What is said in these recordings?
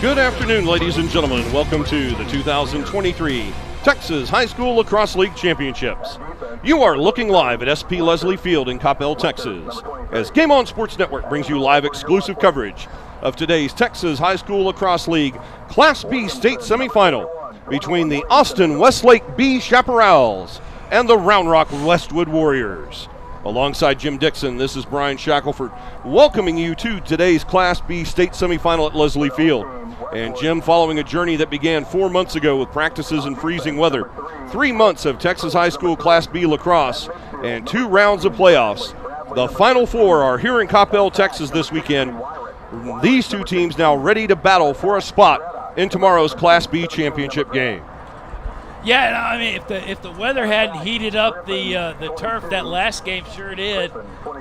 Good afternoon, ladies and gentlemen. Welcome to the 2023 Texas High School Lacrosse League Championships. You are looking live at SP Leslie Field in Coppell, Texas, as Game On Sports Network brings you live exclusive coverage of today's Texas High School Lacrosse League Class B state semifinal between the Austin Westlake B Chaparrals and the Round Rock Westwood Warriors. Alongside Jim Dixon, this is Brian Shackelford welcoming you to today's Class B state semifinal at Leslie Field. And Jim, following a journey that began 4 months ago with practices in freezing weather, 3 months of Texas High School Class B lacrosse, and 2 rounds of playoffs, the Final Four are here in Coppell, Texas this weekend. These two teams now ready to battle for a spot in tomorrow's Class B championship game. Yeah, I mean, if the weather hadn't heated up the turf, that last game sure did.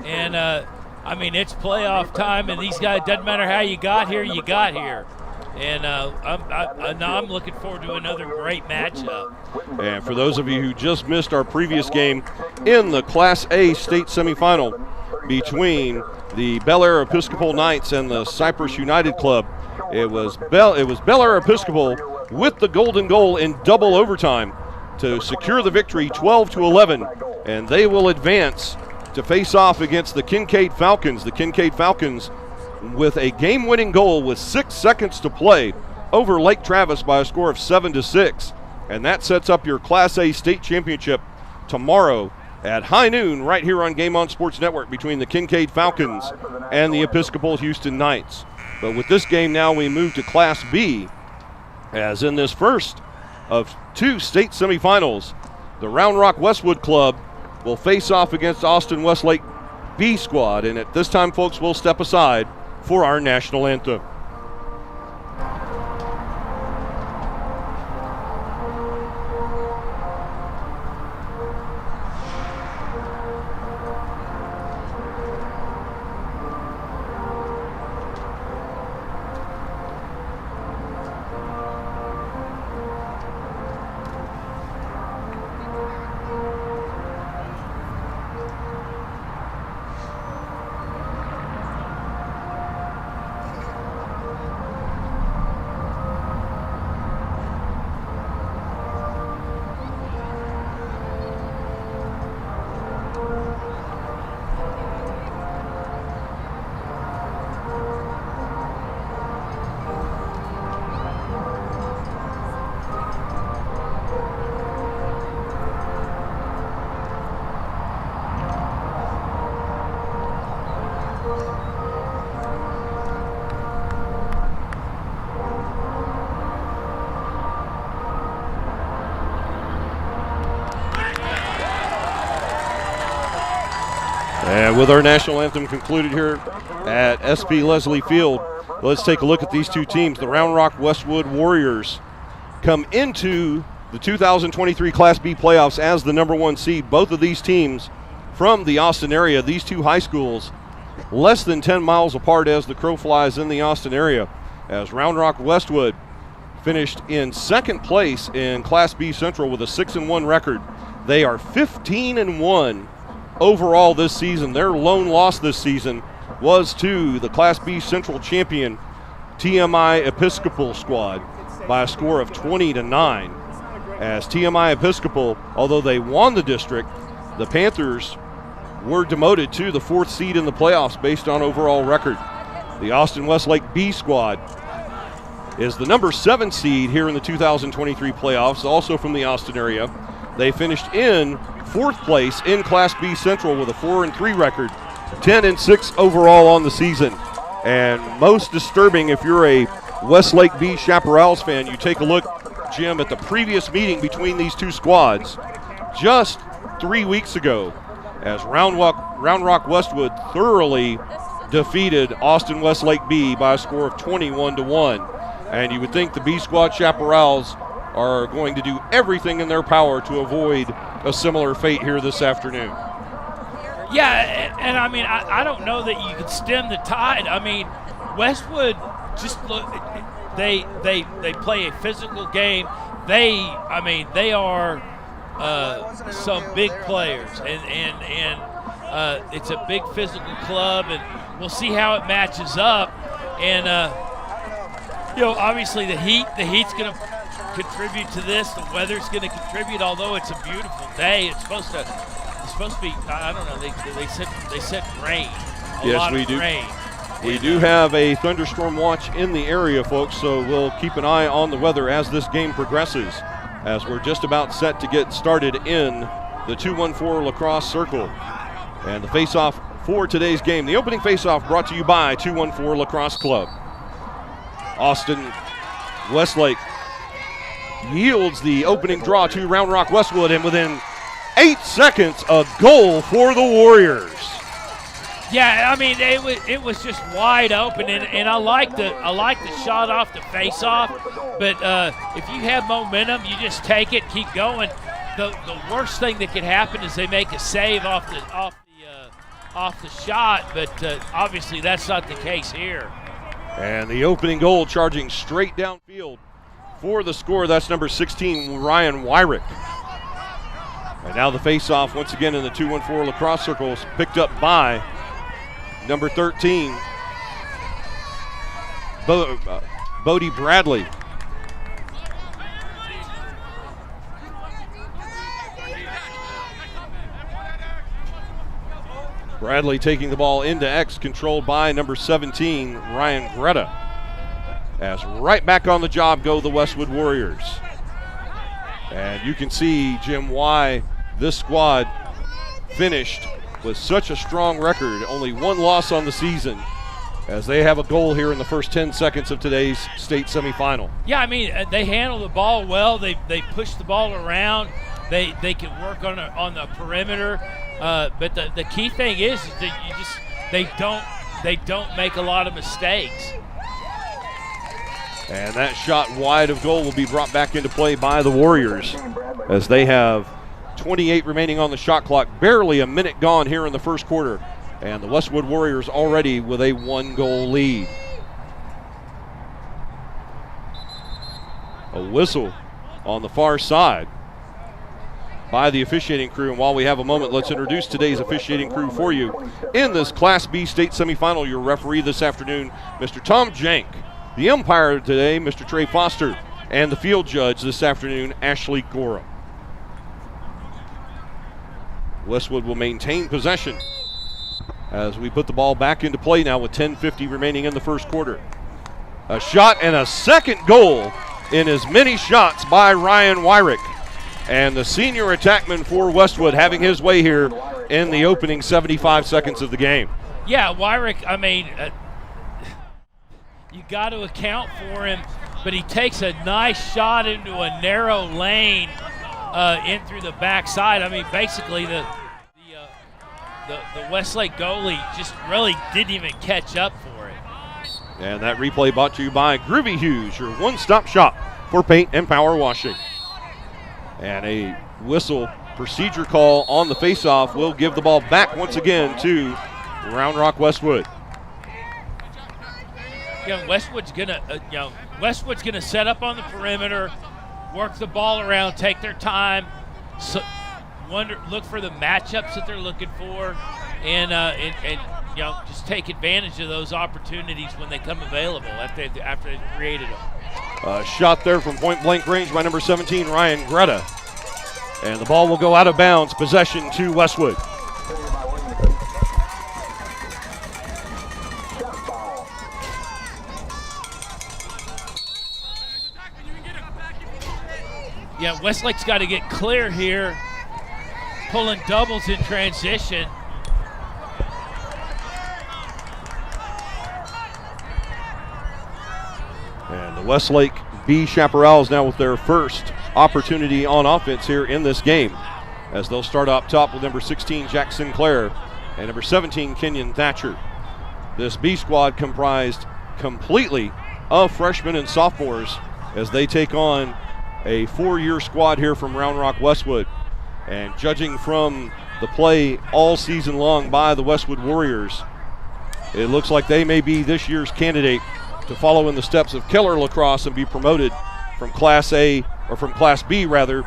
And, I mean, it's playoff time, and these guys, doesn't matter how you got here, you got here. And I'm looking forward to another great matchup. And for those of you who just missed our previous game in the Class A state semifinal between the Bel Air Episcopal Knights and the Cypress United Club, it was Bel Air Episcopal with the golden goal in double overtime to secure the victory 12-11, and they will advance to face off against the Kincaid Falcons. The Kincaid Falcons with a game-winning goal with 6 seconds to play over Lake Travis by a score of 7-6. And that sets up your Class A state championship tomorrow at high noon right here on Game On Sports Network between the Kincaid Falcons and the Episcopal Houston Knights. But with this game now, we move to Class B, as in this first of 2 state semifinals, the Round Rock Westwood Club will face off against Austin Westlake B squad. And at this time, folks, we'll step aside for our national anthem. And with our national anthem concluded here at SP Leslie Field, let's take a look at these two teams. The Round Rock Westwood Warriors come into the 2023 Class B playoffs as the #1 seed. Both of these teams from the Austin area, these two high schools, less than 10 miles apart as the crow flies in the Austin area, as Round Rock Westwood finished in second place in Class B Central with a 6-1 record. They are 15-1 overall this season. Their lone loss this season was to the Class B Central champion TMI Episcopal squad by a score of 20-9. As TMI Episcopal, although they won the district, the Panthers were demoted to the 4th seed in the playoffs based on overall record. The Austin Westlake B squad is the #7 seed here in the 2023 playoffs, also from the Austin area. They finished in 4th place in Class B Central with a 4-3 record, 10-6 overall on the season. And most disturbing, if you're a Westlake B Chaparrals fan, you take a look, Jim, at the previous meeting between these two squads just 3 weeks ago, as Round Rock Westwood thoroughly defeated Austin Westlake B by a score of 21-1. And you would think the B squad Chaparrals are going to do everything in their power to avoid a similar fate here this afternoon. Yeah, and I mean, I don't know that you could stem the tide. I mean, Westwood just look, they play a physical game. They are some big players, and it's a big physical club, and we'll see how it matches up. And obviously the heat's going to contribute to this. The weather's going to contribute. Although it's a beautiful day, it's supposed to be. I don't know. They said rain. Yes, we do. Rain. We do have a thunderstorm watch in the area, folks. So we'll keep an eye on the weather as this game progresses. As we're just about set to get started in the 214 lacrosse circle, and the face-off for today's game. The opening face-off brought to you by 214 Lacrosse Club. Austin Westlake yields the opening draw to Round Rock Westwood, and within 8 seconds, a goal for the Warriors. Yeah, I mean it was just wide open, and I like the shot off the face-off. But if you have momentum, you just take it, keep going. The worst thing that could happen is they make a save off the shot, but obviously that's not the case here. And the opening goal charging straight downfield for the score. That's number 16, Ryan Wyrick. And now the face-off once again in the 214 lacrosse circles, picked up by number 13, Bodie Bradley. Bradley taking the ball into X, controlled by number 17, Ryan Greta. As right back on the job go the Westwood Warriors. And you can see, Jim, why this squad finished with such a strong record, only one loss on the season, as they have a goal here in the first 10 seconds of today's state semifinal. Yeah, I mean, they handle the ball well. They push the ball around. They can work on the perimeter. But the key thing is that they don't make a lot of mistakes. And that shot wide of goal will be brought back into play by the Warriors, as they have 28 remaining on the shot clock, barely a minute gone here in the first quarter, and the Westwood Warriors already with a 1-goal lead. A whistle on the far side by the officiating crew, and while we have a moment, let's introduce today's officiating crew for you. In this Class B state semifinal, your referee this afternoon, Mr. Tom Jank. The umpire today, Mr. Trey Foster, and the field judge this afternoon, Ashley Gorham. Westwood will maintain possession as we put the ball back into play now with 10:50 remaining in the first quarter. A shot and a second goal in as many shots by Ryan Wyrick. And the senior attackman for Westwood having his way here in the opening 75 seconds of the game. Yeah, Wyrick, I mean, you got to account for him, but he takes a nice shot into a narrow lane in through the backside. I mean, basically the Westlake goalie just really didn't even catch up for it. And that replay brought to you by Groovy Hughes, your one-stop shop for paint and power washing. And a whistle procedure call on the faceoff will give the ball back once again to Round Rock Westwood. Westwood's gonna set up on the perimeter, work the ball around, take their time, look for the matchups that they're looking for, and just take advantage of those opportunities when they come available after they've created them. A shot there from point-blank range by number 17, Ryan Greta. And the ball will go out of bounds. Possession to Westwood. Yeah, Westlake's got to get clear here, pulling doubles in transition. And the Westlake B Chaparrals now with their first opportunity on offense here in this game, as they'll start up top with number 16, Jack Sinclair, and number 17, Kenyon Thatcher. This B squad comprised completely of freshmen and sophomores as they take on a 4-year squad here from Round Rock Westwood. And judging from the play all season long by the Westwood Warriors, it looks like they may be this year's candidate to follow in the steps of Keller Lacrosse and be promoted from Class A, or from Class B rather,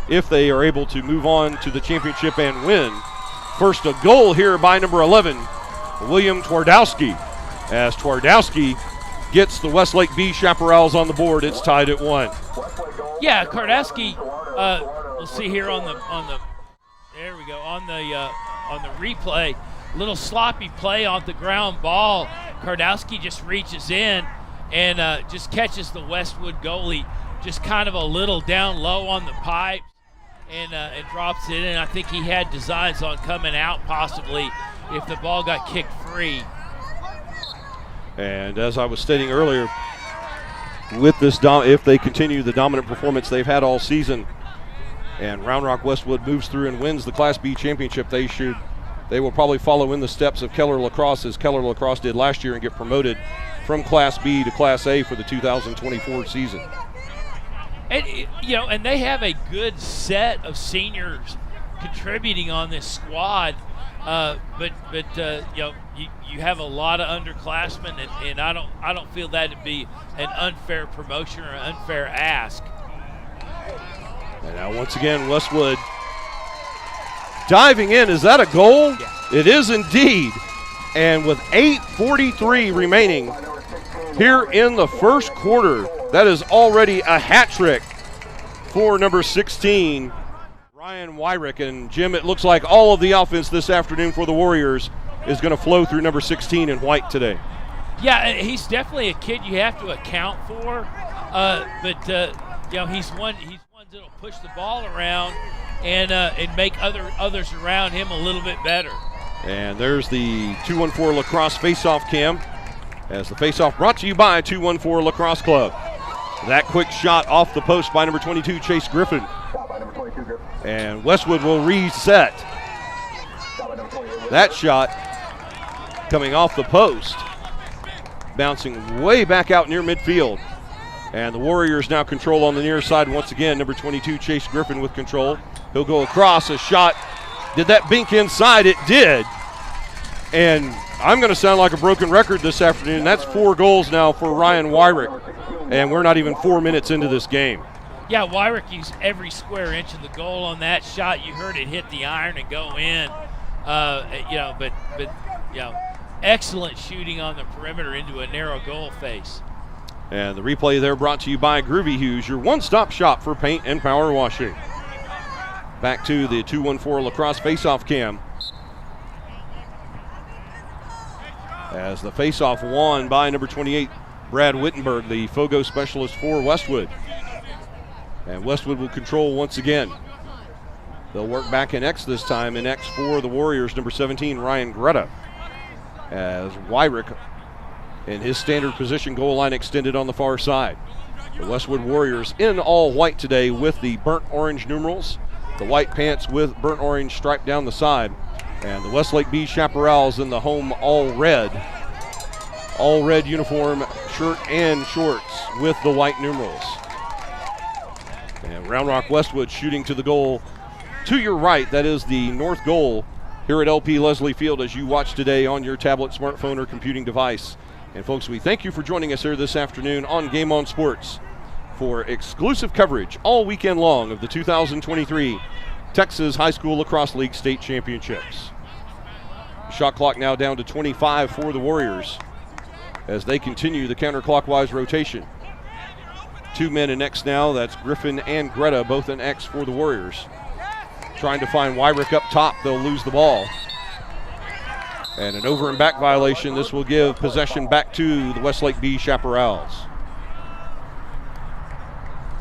if they are able to move on to the championship and win. First, a goal here by number 11, William Twardowski, as Twardowski gets the Westlake B Chaparrals on the board. It's tied at 1. Yeah, Kardowski. We'll see here on the there we go on the replay. Little sloppy play on the ground ball. Kardowski just reaches in and just catches the Westwood goalie just kind of a little down low on the pipes and drops it in. I think he had designs on coming out possibly if the ball got kicked free. And as I was stating earlier, with this, if they continue the dominant performance they've had all season, and Round Rock Westwood moves through and wins the Class B championship, they will probably follow in the steps of Keller Lacrosse, as Keller Lacrosse did last year, and get promoted from Class B to Class A for the 2024 season. And and they have a good set of seniors contributing on this squad, but you have a lot of underclassmen, and I don't feel that to be an unfair promotion or an unfair ask. And now once again, Westwood diving in. Is that a goal? Yeah. It is indeed. And with 8:43 remaining here in the first quarter, that is already a hat trick for number 16, Ryan Wyrick. And Jim, it looks like all of the offense this afternoon for the Warriors is going to flow through number 16 in white today. Yeah, he's definitely a kid you have to account for, but he's one that'll push the ball around and make others around him a little bit better. And there's the 214 Lacrosse face-off cam, as the face-off brought to you by 214 Lacrosse Club. That quick shot off the post by number 22, Chase Griffin. And Westwood will reset. That shot coming off the post, bouncing way back out near midfield. And the Warriors now control on the near side once again. Number 22, Chase Griffin with control. He'll go across, a shot. Did that bink inside? It did. And I'm going to sound like a broken record this afternoon. That's 4 goals now for Ryan Wyrick. And we're not even 4 minutes into this game. Yeah, Wyrick used every square inch of the goal on that shot. You heard it hit the iron and go in. Excellent shooting on the perimeter into a narrow goal face. And the replay there brought to you by Groovy Hughes, your one-stop shop for paint and power washing. Back to the 214 Lacrosse face-off cam. As the face-off won by number 28, Brad Wittenberg, the Fogo specialist for Westwood. And Westwood will control once again. They'll work back in X this time. In X for the Warriors, number 17, Ryan Greta. As Wyrick in his standard position, goal line extended on the far side. The Westwood Warriors in all white today with the burnt orange numerals, the white pants with burnt orange stripe down the side, and the Westlake B Chaparrals in the home all red uniform, shirt and shorts with the white numerals. And Round Rock Westwood shooting to the goal to your right. That is the north goal here at LP Leslie Field as you watch today on your tablet, smartphone, or computing device. And folks, we thank you for joining us here this afternoon on Game On Sports for exclusive coverage all weekend long of the 2023 Texas High School Lacrosse League State Championships. Shot clock now down to 25 for the Warriors as they continue the counterclockwise rotation. 2 men in X now. That's Griffin and Greta, both in X for the Warriors. Trying to find Wyrick up top. They'll lose the ball. And an over and back violation. This will give possession back to the Westlake B Chaparrals.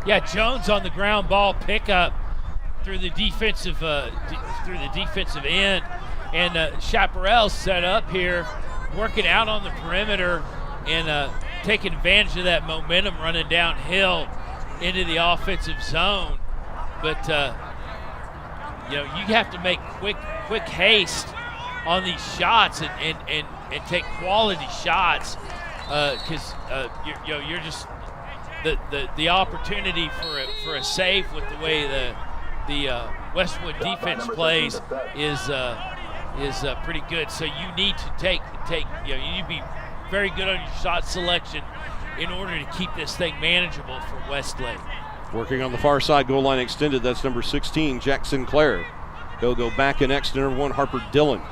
Yeah, Jones on the ground ball pickup through the defensive end, and Chaparrals set up here, working out on the perimeter and taking advantage of that momentum running downhill into the offensive zone. But you have to make quick haste on these shots and take quality shots because you're just the opportunity for a save with the way the Westwood defense plays is pretty good. So you need to you need to be very good on your shot selection in order to keep this thing manageable for Westlake. Working on the far side, goal line extended. That's number 16, Jack Sinclair. He'll go back in X to number 1, Harper Dillon.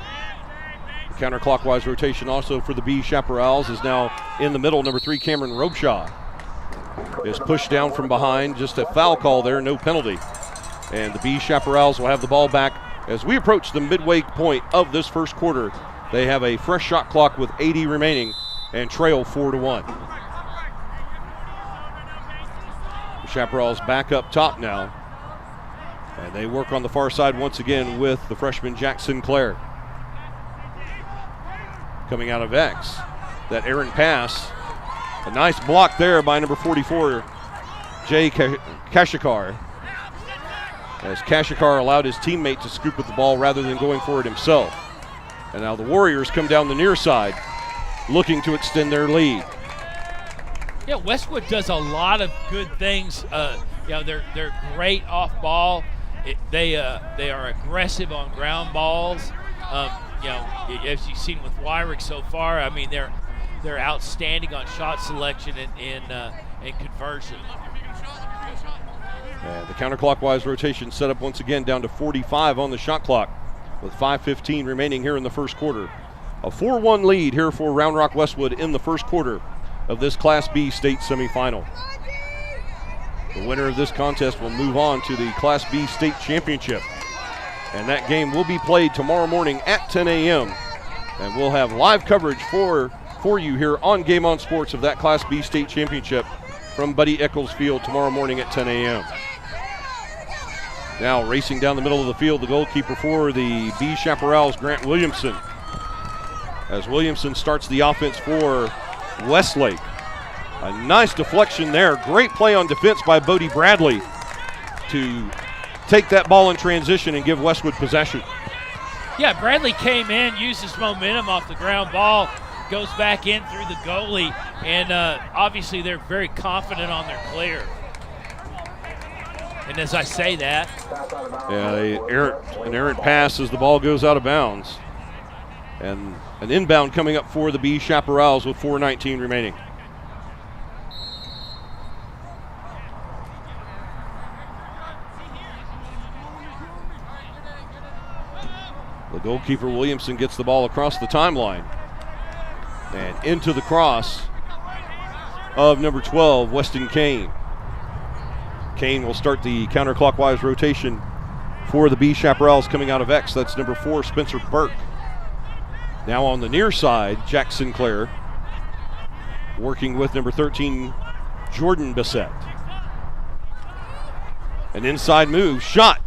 Counterclockwise rotation also for the B Chaparrals is now in the middle. Number 3, Cameron Robshaw is pushed down from behind. Just a foul call there, no penalty. And the B Chaparrals will have the ball back as we approach the midway point of this first quarter. They have a fresh shot clock with 80 remaining and trail 4-1. The Chaparrals back up top now. And they work on the far side once again with the freshman Jack Sinclair. Coming out of X, that errant pass. A nice block there by number 44, Jay Kashikar. As Kashikar allowed his teammate to scoop with the ball rather than going for it himself. And now the Warriors come down the near side, looking to extend their lead. Yeah, Westwood does a lot of good things. They're great off ball. They are aggressive on ground balls. As you've seen with Wyrick so far, I mean they're outstanding on shot selection and conversion. And the counterclockwise rotation set up once again down to 45 on the shot clock with 5:15 remaining here in the first quarter. A 4-1 lead here for Round Rock Westwood in the first quarter of this Class B state semifinal. The winner of this contest will move on to the Class B state championship. And that game will be played tomorrow morning at 10 a.m. And we'll have live coverage for you here on Game On Sports of that Class B state championship from Buddy Eccles Field tomorrow morning at 10 a.m. Now racing down the middle of the field, the goalkeeper for the B Chaparrals, Grant Williamson. As Williamson starts the offense for Westlake. A nice deflection there. Great play on defense by Bodie Bradley to take that ball in transition and give Westwood possession. Yeah, Bradley came in, used his momentum off the ground ball, goes back in through the goalie, and obviously they're very confident on their clear. And as I say that. Yeah, an errant pass as the ball goes out of bounds. And an inbound coming up for the B Chaparrals with 4:19 remaining. The goalkeeper, Williamson, gets the ball across the timeline and into the cross of number 12, Weston Kane. Kane will start the counterclockwise rotation for the B Chaparrals coming out of X. That's number 4, Spencer Burke. Now on the near side, Jack Sinclair working with number 13, Jordan Bissett. An inside move, shot.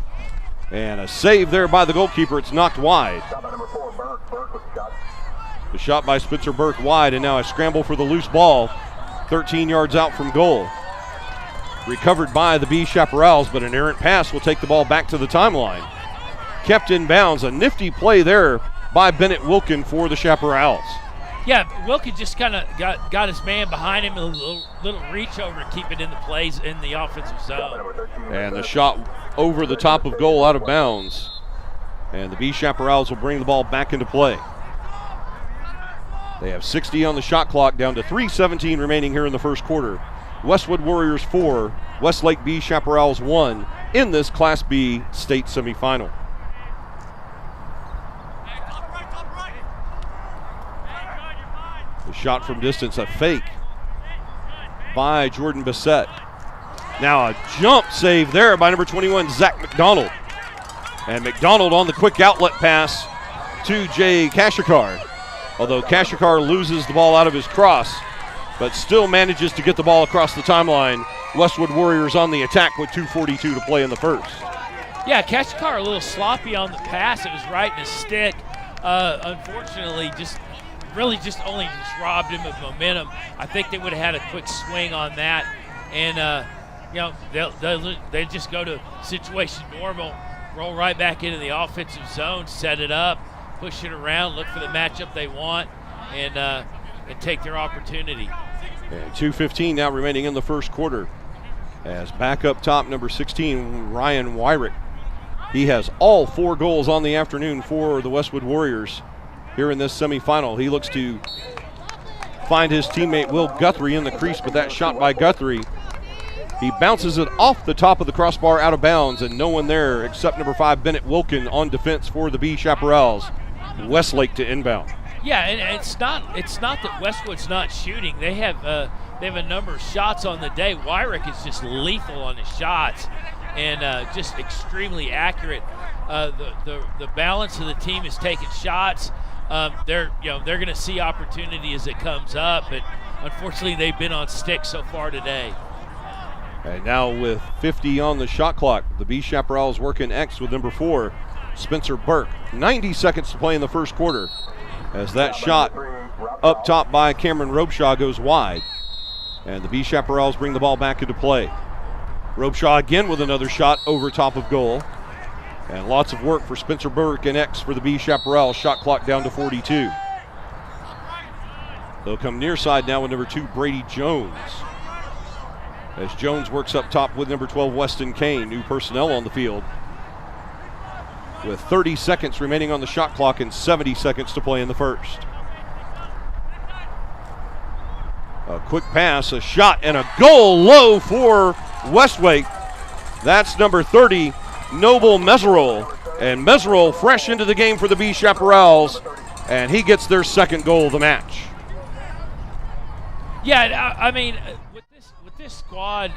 And a save there by the goalkeeper. It's knocked wide. The shot by Spencer Burke wide, and now a scramble for the loose ball 13 yards out from goal. Recovered by the B Chaparrals, but an errant pass will take the ball back to the timeline. Kept in bounds. A nifty play there by Bennett Wilkin for the Chaparrals. Yeah, Wilkin just kind of got his man behind him, a little reach over to keep it in the plays in the offensive zone. And the shot over the top of goal out of bounds. And the B Chaparrals will bring the ball back into play. They have 60 on the shot clock, down to 3:17 remaining here in the first quarter. Westwood Warriors 4, Westlake B Chaparrals 1 in this Class B state semifinal. The shot from distance, a fake by Jordan Bissett. Now a jump save there by number 21, Zach McDonald. And McDonald on the quick outlet pass to Jay Kashikar. Although Kashikar loses the ball out of his cross, but still manages to get the ball across the timeline. Westwood Warriors on the attack with 2:42 to play in the first. Yeah, Kashikar a little sloppy on the pass. It was right in his stick. Unfortunately, really only robbed him of momentum. I think they would have had a quick swing on that. And, they just go to situation normal, roll right back into the offensive zone, set it up, push it around, look for the matchup they want, and take their opportunity. And 2:15 now remaining in the first quarter. As back up top, number 16, Ryan Wyrick. He has all 4 goals on the afternoon for the Westwood Warriors here in this semifinal. He looks to find his teammate Will Guthrie in the crease, but that shot by Guthrie, he bounces it off the top of the crossbar out of bounds, and no one there except number 5, Bennett Wilkin, on defense for the B Chaparrals. Westlake to inbound. Yeah, and it's not that Westwood's not shooting. They have a number of shots on the day. Wyrick is just lethal on his shots and just extremely accurate. The balance of the team is taking shots. They're going to see opportunity as it comes up, but unfortunately they've been on stick so far today. And now with 50 on the shot clock, the B Chaparrals working X with number 4, Spencer Burke. 90 seconds to play in the first quarter as that shot up top by Cameron Robeshaw goes wide. And the B Chaparrals bring the ball back into play. Robeshaw again with another shot over top of goal. And lots of work for Spencer Burke and X for the B Chaparrals. Shot clock down to 42. They'll come near side now with number 2, Brady Jones. As Jones works up top with number 12, Weston Kane. New personnel on the field. With 30 seconds remaining on the shot clock and 70 seconds to play in the first. A quick pass, a shot, and a goal low for Westlake. That's number 30, Noble Meserole. And Meserole fresh into the game for the B Chaparrals, and he gets their second goal of the match. Yeah, I mean, with this squad,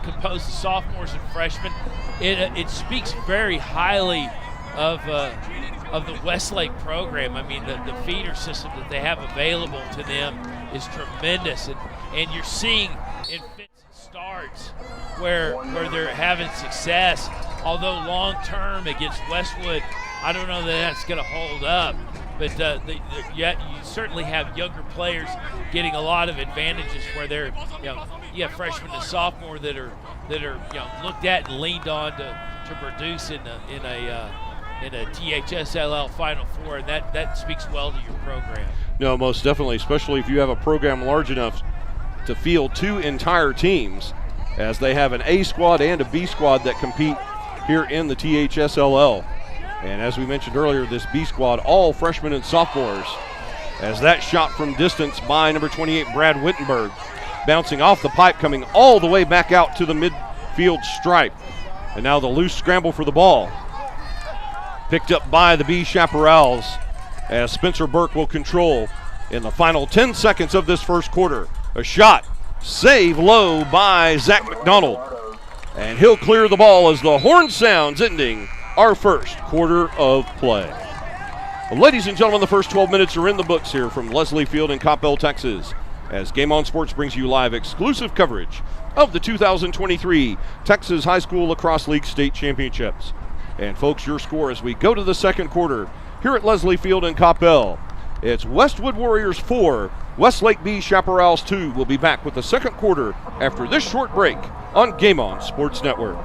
composed of sophomores and freshmen, it speaks very highly of the Westlake program. I mean, the feeder system that they have available to them is tremendous, and you're seeing in fits and starts where they're having success. Although long term against Westwood, I don't know that that's going to hold up. But yet you certainly have younger players getting a lot of advantages where they're, you have freshmen and sophomore that are looked at and leaned on to produce in a THSLL Final Four, and that speaks well to your program. No, most definitely, especially if you have a program large enough to field 2 entire teams, as they have an A squad and a B squad that compete here in the THSLL. And as we mentioned earlier, this B squad, all freshmen and sophomores, as that shot from distance by number 28, Brad Wittenberg, bouncing off the pipe, coming all the way back out to the midfield stripe. And now the loose scramble for the ball. Picked up by the B Chaparrals as Spencer Burke will control in the final 10 seconds of this first quarter. A shot, save low by Zach McDonald. And he'll clear the ball as the horn sounds, ending our first quarter of play. Well, ladies and gentlemen, the first 12 minutes are in the books here from Leslie Field in Coppell, Texas, as Game On Sports brings you live exclusive coverage of the 2023 Texas High School Lacrosse League State Championships. And folks, your score as we go to the second quarter here at Leslie Field in Coppell. It's Westwood Warriors 4, Westlake B Chaparrals 2. We'll be back with the second quarter after this short break on Game On Sports Network.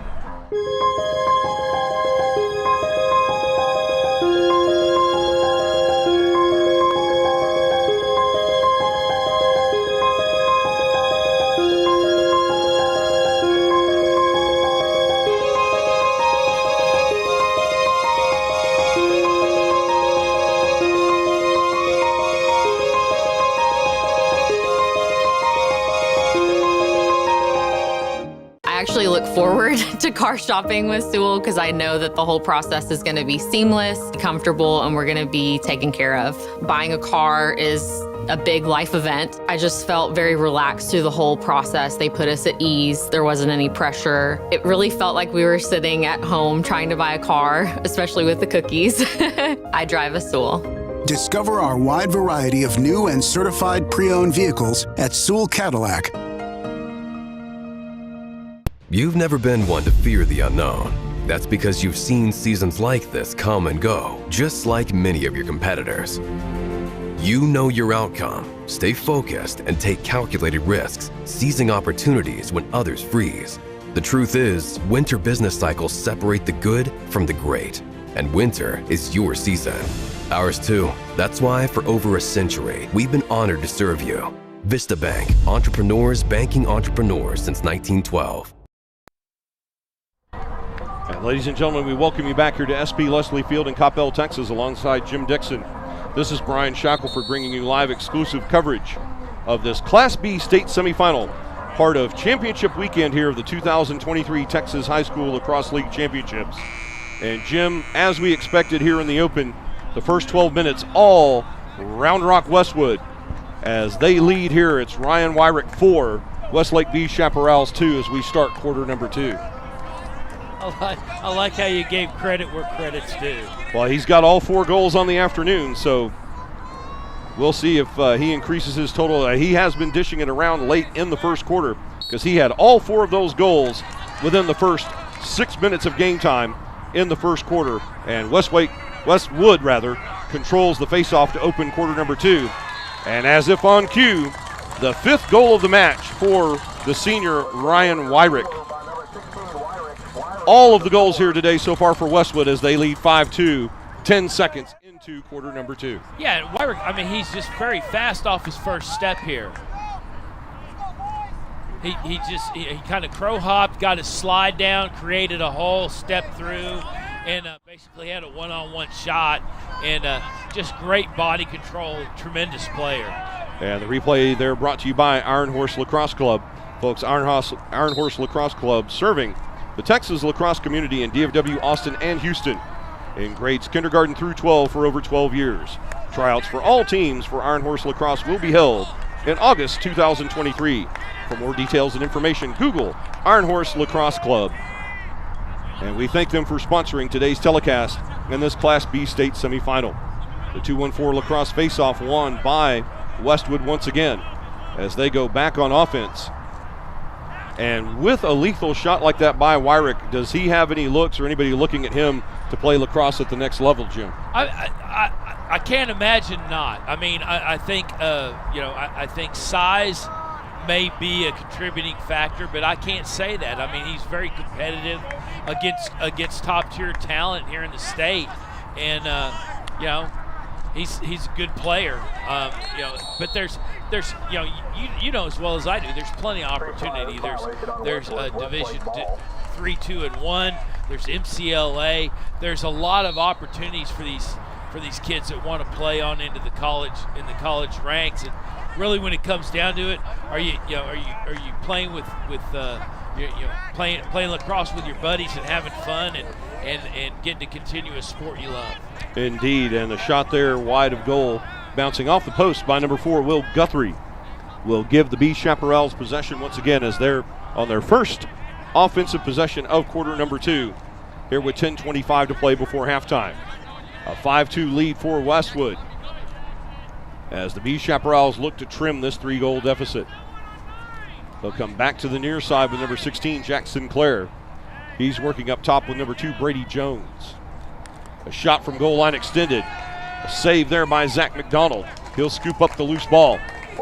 Look forward to car shopping with Sewell because I know that the whole process is going to be seamless, comfortable, and we're going to be taken care of. Buying a car is a big life event. I just felt very relaxed through the whole process. They put us at ease. There wasn't any pressure. It really felt like we were sitting at home trying to buy a car, especially with the cookies. I drive a Sewell. Discover our wide variety of new and certified pre-owned vehicles at Sewell Cadillac. You've never been one to fear the unknown. That's because you've seen seasons like this come and go, just like many of your competitors. You know your outcome, stay focused, and take calculated risks, seizing opportunities when others freeze. The truth is, winter business cycles separate the good from the great, and winter is your season. Ours too. That's why for over a century, we've been honored to serve you. Vista Bank, entrepreneurs banking entrepreneurs since 1912. And ladies and gentlemen, we welcome you back here to SP Leslie Field in Coppell, Texas, alongside Jim Dixon. This is Brian Shackelford bringing you live exclusive coverage of this Class B state semifinal, part of championship weekend here of the 2023 Texas High School Lacrosse League Championships. And Jim, as we expected here in the open, the first 12 minutes all Round Rock Westwood. As they lead here, it's Ryan Wyrick 4, Westlake B Chaparrals 2 as we start quarter number 2. I like how you gave credit where credit's due. Well, he's got all 4 goals on the afternoon, so we'll see if he increases his total. He has been dishing it around late in the first quarter because he had all 4 of those goals within the first 6 minutes of game time in the first quarter. And Westwood controls the faceoff to open quarter number 2. And as if on cue, the 5th goal of the match for the senior Ryan Wyrick. All of the goals here today so far for Westwood as they lead 5-2, 10 seconds into quarter number 2. Yeah, Wyrick, I mean, he's just very fast off his first step here. He kind of crow hopped, got his slide down, created a hole, stepped through, and basically had a one-on-one shot, and just great body control, tremendous player. And the replay there brought to you by Iron Horse Lacrosse Club. Folks, Iron Horse Lacrosse Club serving the Texas lacrosse community in DFW, Austin, and Houston in grades kindergarten through 12 for over 12 years. Tryouts for all teams for Iron Horse Lacrosse will be held in August 2023. For more details and information, Google Iron Horse Lacrosse Club. And we thank them for sponsoring today's telecast in this Class B state semifinal. The 2-1-4 lacrosse faceoff won by Westwood once again as they go back on offense. And with a lethal shot like that by Wyrick, does he have any looks or anybody looking at him to play lacrosse at the next level, Jim? I can't imagine not. I mean, I think I think size may be a contributing factor, but I can't say that. I mean, he's very competitive against top tier talent here in the state, and he's a good player. But there's you know as well as I do, there's plenty of opportunity. There's a Division 3, 2, and 1. There's MCLA. There's a lot of opportunities for these kids that want to play on into the college ranks. And really, when it comes down to it, are you playing with playing lacrosse with your buddies and having fun and getting to continue a sport you love? Indeed, and the shot there wide of goal, bouncing off the post by number 4, Will Guthrie, will give the B Chaparrals possession once again as they're on their first offensive possession of quarter number 2, here with 10:25 to play before halftime. A 5-2 lead for Westwood as the B Chaparrals look to trim this 3-goal deficit. They'll come back to the near side with number 16, Jack Sinclair. He's working up top with number 2, Brady Jones. A shot from goal line extended. A save there by Zach McDonald. He'll scoop up the loose ball.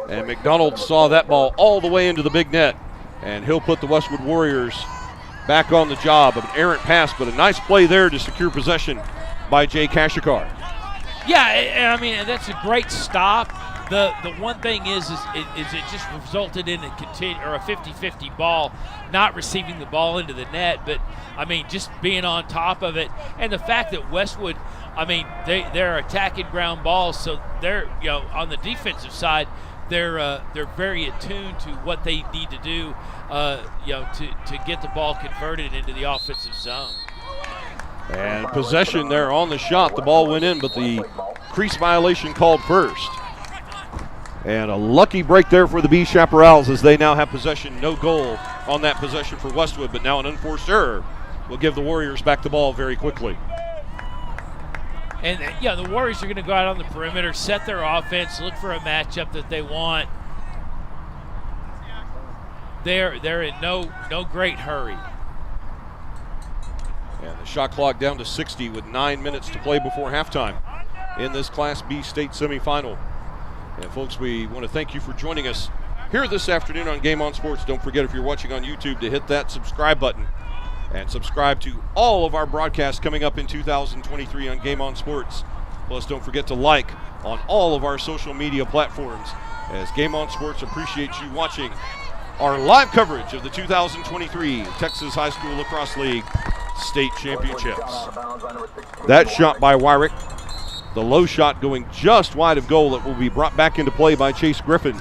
And McDonald saw that ball all the way into the big net. And he'll put the Westwood Warriors back on the job. An errant pass, but a nice play there to secure possession by Jay Kashikar. Yeah, I mean, that's a great stop. The one thing is it just resulted in a 50-50 ball, not receiving the ball into the net, but I mean just being on top of it, and the fact that Westwood, I mean they're attacking ground balls, so they're on the defensive side they're very attuned to what they need to do, to get the ball converted into the offensive zone. And possession there on the shot. The ball went in, but the crease violation called first. And a lucky break there for the B Chaparrals as they now have possession. No goal on that possession for Westwood, but now an unforced error will give the Warriors back the ball very quickly. And the Warriors are going to go out on the perimeter, set their offense, look for a matchup that they want. They're in no great hurry. And the shot clock down to 60 with 9 minutes to play before halftime in this Class B state semifinal. And folks, we want to thank you for joining us here this afternoon on Game On Sports. Don't forget, if you're watching on YouTube, to hit that subscribe button and subscribe to all of our broadcasts coming up in 2023 on Game On Sports. Plus, don't forget to like on all of our social media platforms, as Game On Sports appreciates you watching our live coverage of the 2023 Texas High School Lacrosse League State Championships. That shot by Wyrick, the low shot going just wide of goal. That will be brought back into play by Chase Griffin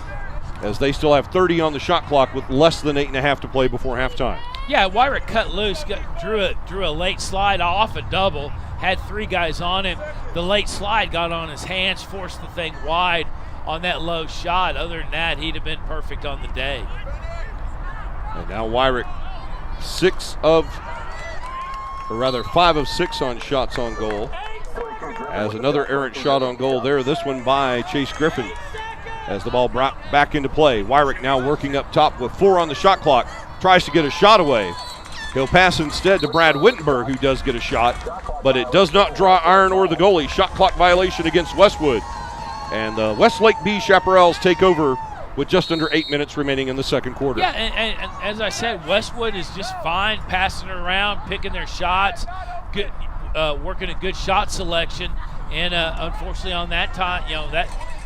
as they still have 30 on the shot clock with less than 8.5 to play before halftime. Yeah, Wyrick cut loose, drew a late slide off a double, had 3 guys on him. The late slide got on his hands, forced the thing wide on that low shot. Other than that, he'd have been perfect on the day. And now Wyrick 5 of 6 on shots on goal. As another errant shot on goal there, this one by Chase Griffin. As the ball brought back into play, Wyrick now working up top with 4 on the shot clock. Tries to get a shot away. He'll pass instead to Brad Wittenberg, who does get a shot, but it does not draw iron or the goalie. Shot clock violation against Westwood. And the Westlake B Chaparrals take over with just under 8 minutes remaining in the second quarter. Yeah, and as I said, Westwood is just fine passing it around, picking their shots, good, working a good shot selection. And unfortunately on that time,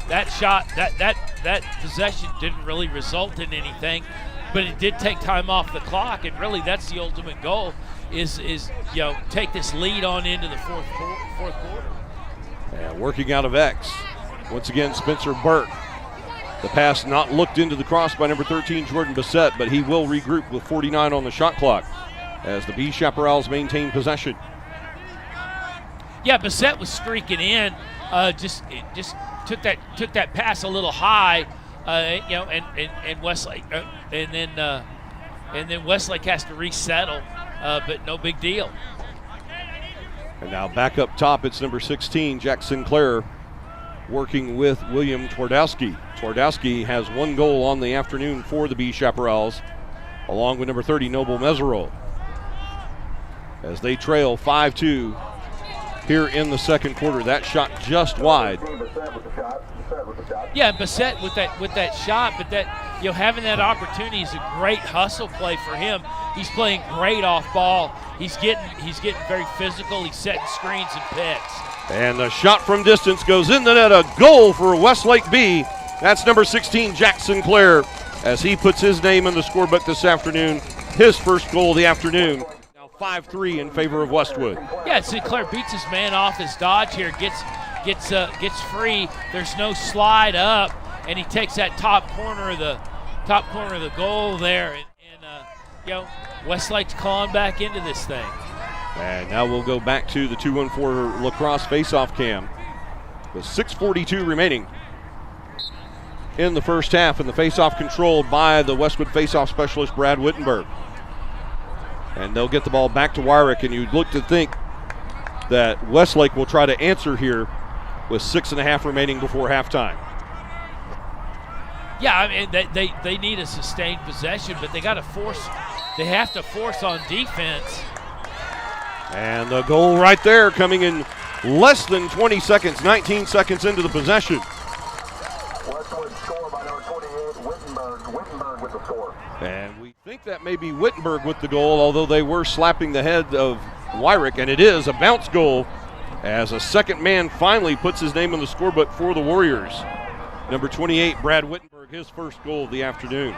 that shot, that possession didn't really result in anything. But it did take time off the clock, and really that's the ultimate goal is take this lead on into the fourth quarter. And working out of X, once again Spencer Burke. The pass not looked into the cross by number 13 Jordan Bissett, but he will regroup with 49 on the shot clock as the B Chaparrals maintain possession. Yeah, Bissett was streaking in, just took that pass a little high. And Westlake, and then Westlake has to resettle, but no big deal. And now back up top, it's number 16, Jack Sinclair, working with William Twardowski. Twardowski has 1 goal on the afternoon for the B Chaparrals, along with number 30, Noble Mesereau. As they trail 5-2 here in the second quarter. That shot just wide. Yeah, Bissett with that shot, but that having that opportunity is a great hustle play for him. He's playing great off ball. He's getting very physical. He's setting screens and picks. And the shot from distance goes in the net. A goal for Westlake B. That's number 16, Jack Sinclair, as he puts his name in the scorebook this afternoon. His first goal of the afternoon. Now 5-3 in favor of Westwood. Yeah, Sinclair beats his man off his dodge here. Gets free. There's no slide up, and he takes that top corner of the goal there, and Westlake's clawing back into this thing. And now we'll go back to the 2-1-4 lacrosse face-off cam with 6:42 remaining in the first half, and the face-off controlled by the Westwood face-off specialist Brad Wittenberg. And they'll get the ball back to Wyrick, and you'd look to think that Westlake will try to answer here with 6.5 remaining before halftime. Yeah, I mean they need a sustained possession, but they have to force on defense. And the goal right there coming in less than 20 seconds, 19 seconds into the possession. Westwood score by number 28, Wittenberg with the score. And we think that may be Wittenberg with the goal, although they were slapping the head of Wyrick, and it is a bounce goal as a second man finally puts his name in the scorebook for the Warriors. Number 28, Brad Wittenberg, his first goal of the afternoon.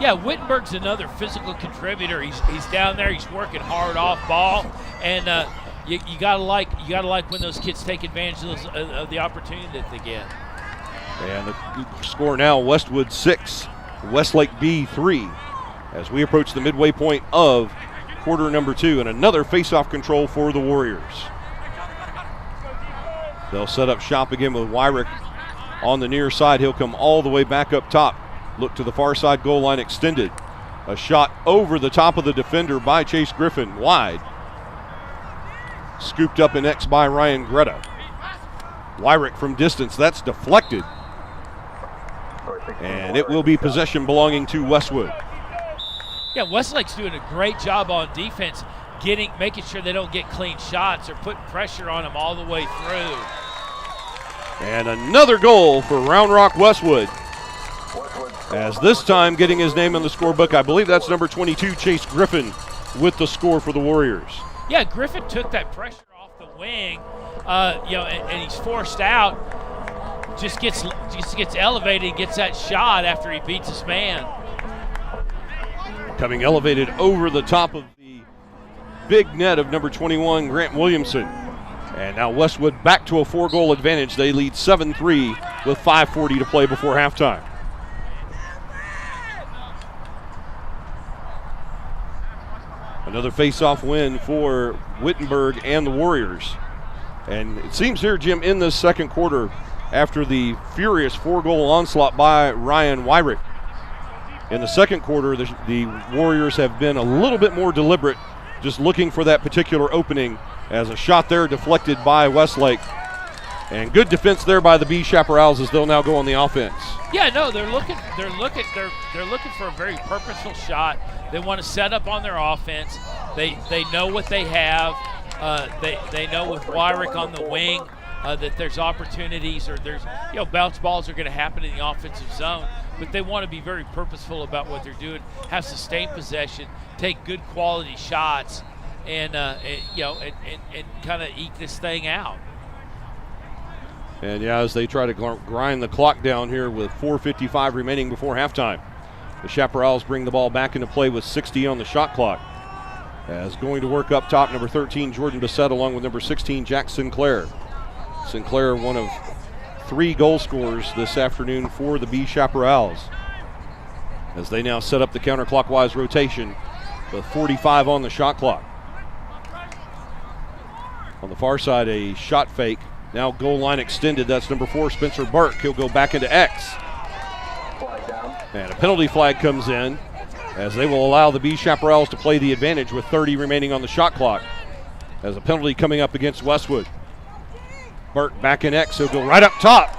Yeah, Wittenberg's another physical contributor. He's down there. He's working hard off ball, and you gotta like when those kids take advantage of the opportunity that they get. And the score now: Westwood 6, Westlake B 3. As we approach the midway point of quarter number 2, and another face-off control for the Warriors. They'll set up shop again with Wyrick on the near side. He'll come all the way back up top. Look to the far side goal line extended. A shot over the top of the defender by Chase Griffin, wide. Scooped up in X by Ryan Greta. Wyrick from distance, that's deflected. And it will be possession belonging to Westwood. Yeah, Westlake's doing a great job on defense, making sure they don't get clean shots or putting pressure on them all the way through. And another goal for Round Rock Westwood. As this time getting his name in the scorebook, I believe that's number 22, Chase Griffin, with the score for the Warriors. Yeah, Griffin took that pressure off the wing, and he's forced out. Just gets elevated, gets that shot after he beats his man. Coming elevated over the top of the big net of number 21, Grant Williamson. And now Westwood back to a 4-goal advantage. They lead 7-3 with 5:40 to play before halftime. Another face-off win for Wittenberg and the Warriors. And it seems here, Jim, in this second quarter, after the furious 4-goal onslaught by Ryan Wyrick, in the second quarter, the Warriors have been a little bit more deliberate, just looking for that particular opening, as a shot there deflected by Westlake. And good defense there by the B Chaparrals as they'll now go on the offense. Yeah, no, they're looking for a very purposeful shot. They want to set up on their offense. They know what they have. They know with Wyrick on the wing that there's opportunities, or there's bounce balls are going to happen in the offensive zone. But they want to be very purposeful about what they're doing. Have sustained possession, take good quality shots, and kind of eke this thing out. And yeah, as they try to grind the clock down here with 4:55 remaining before halftime, the Chaparrals bring the ball back into play with 60 on the shot clock. As going to work up top, number 13, Jordan Bissett, along with number 16, Jack Sinclair. Sinclair, one of 3 goal scorers this afternoon for the B Chaparrals, as they now set up the counterclockwise rotation with 45 on the shot clock. On the far side, a shot fake. Now goal line extended. That's number 4, Spencer Burke. He'll go back into X. And a penalty flag comes in, as they will allow the B Chaparrals to play the advantage with 30 remaining on the shot clock. As a penalty coming up against Westwood. Burke back in X. He'll go right up top.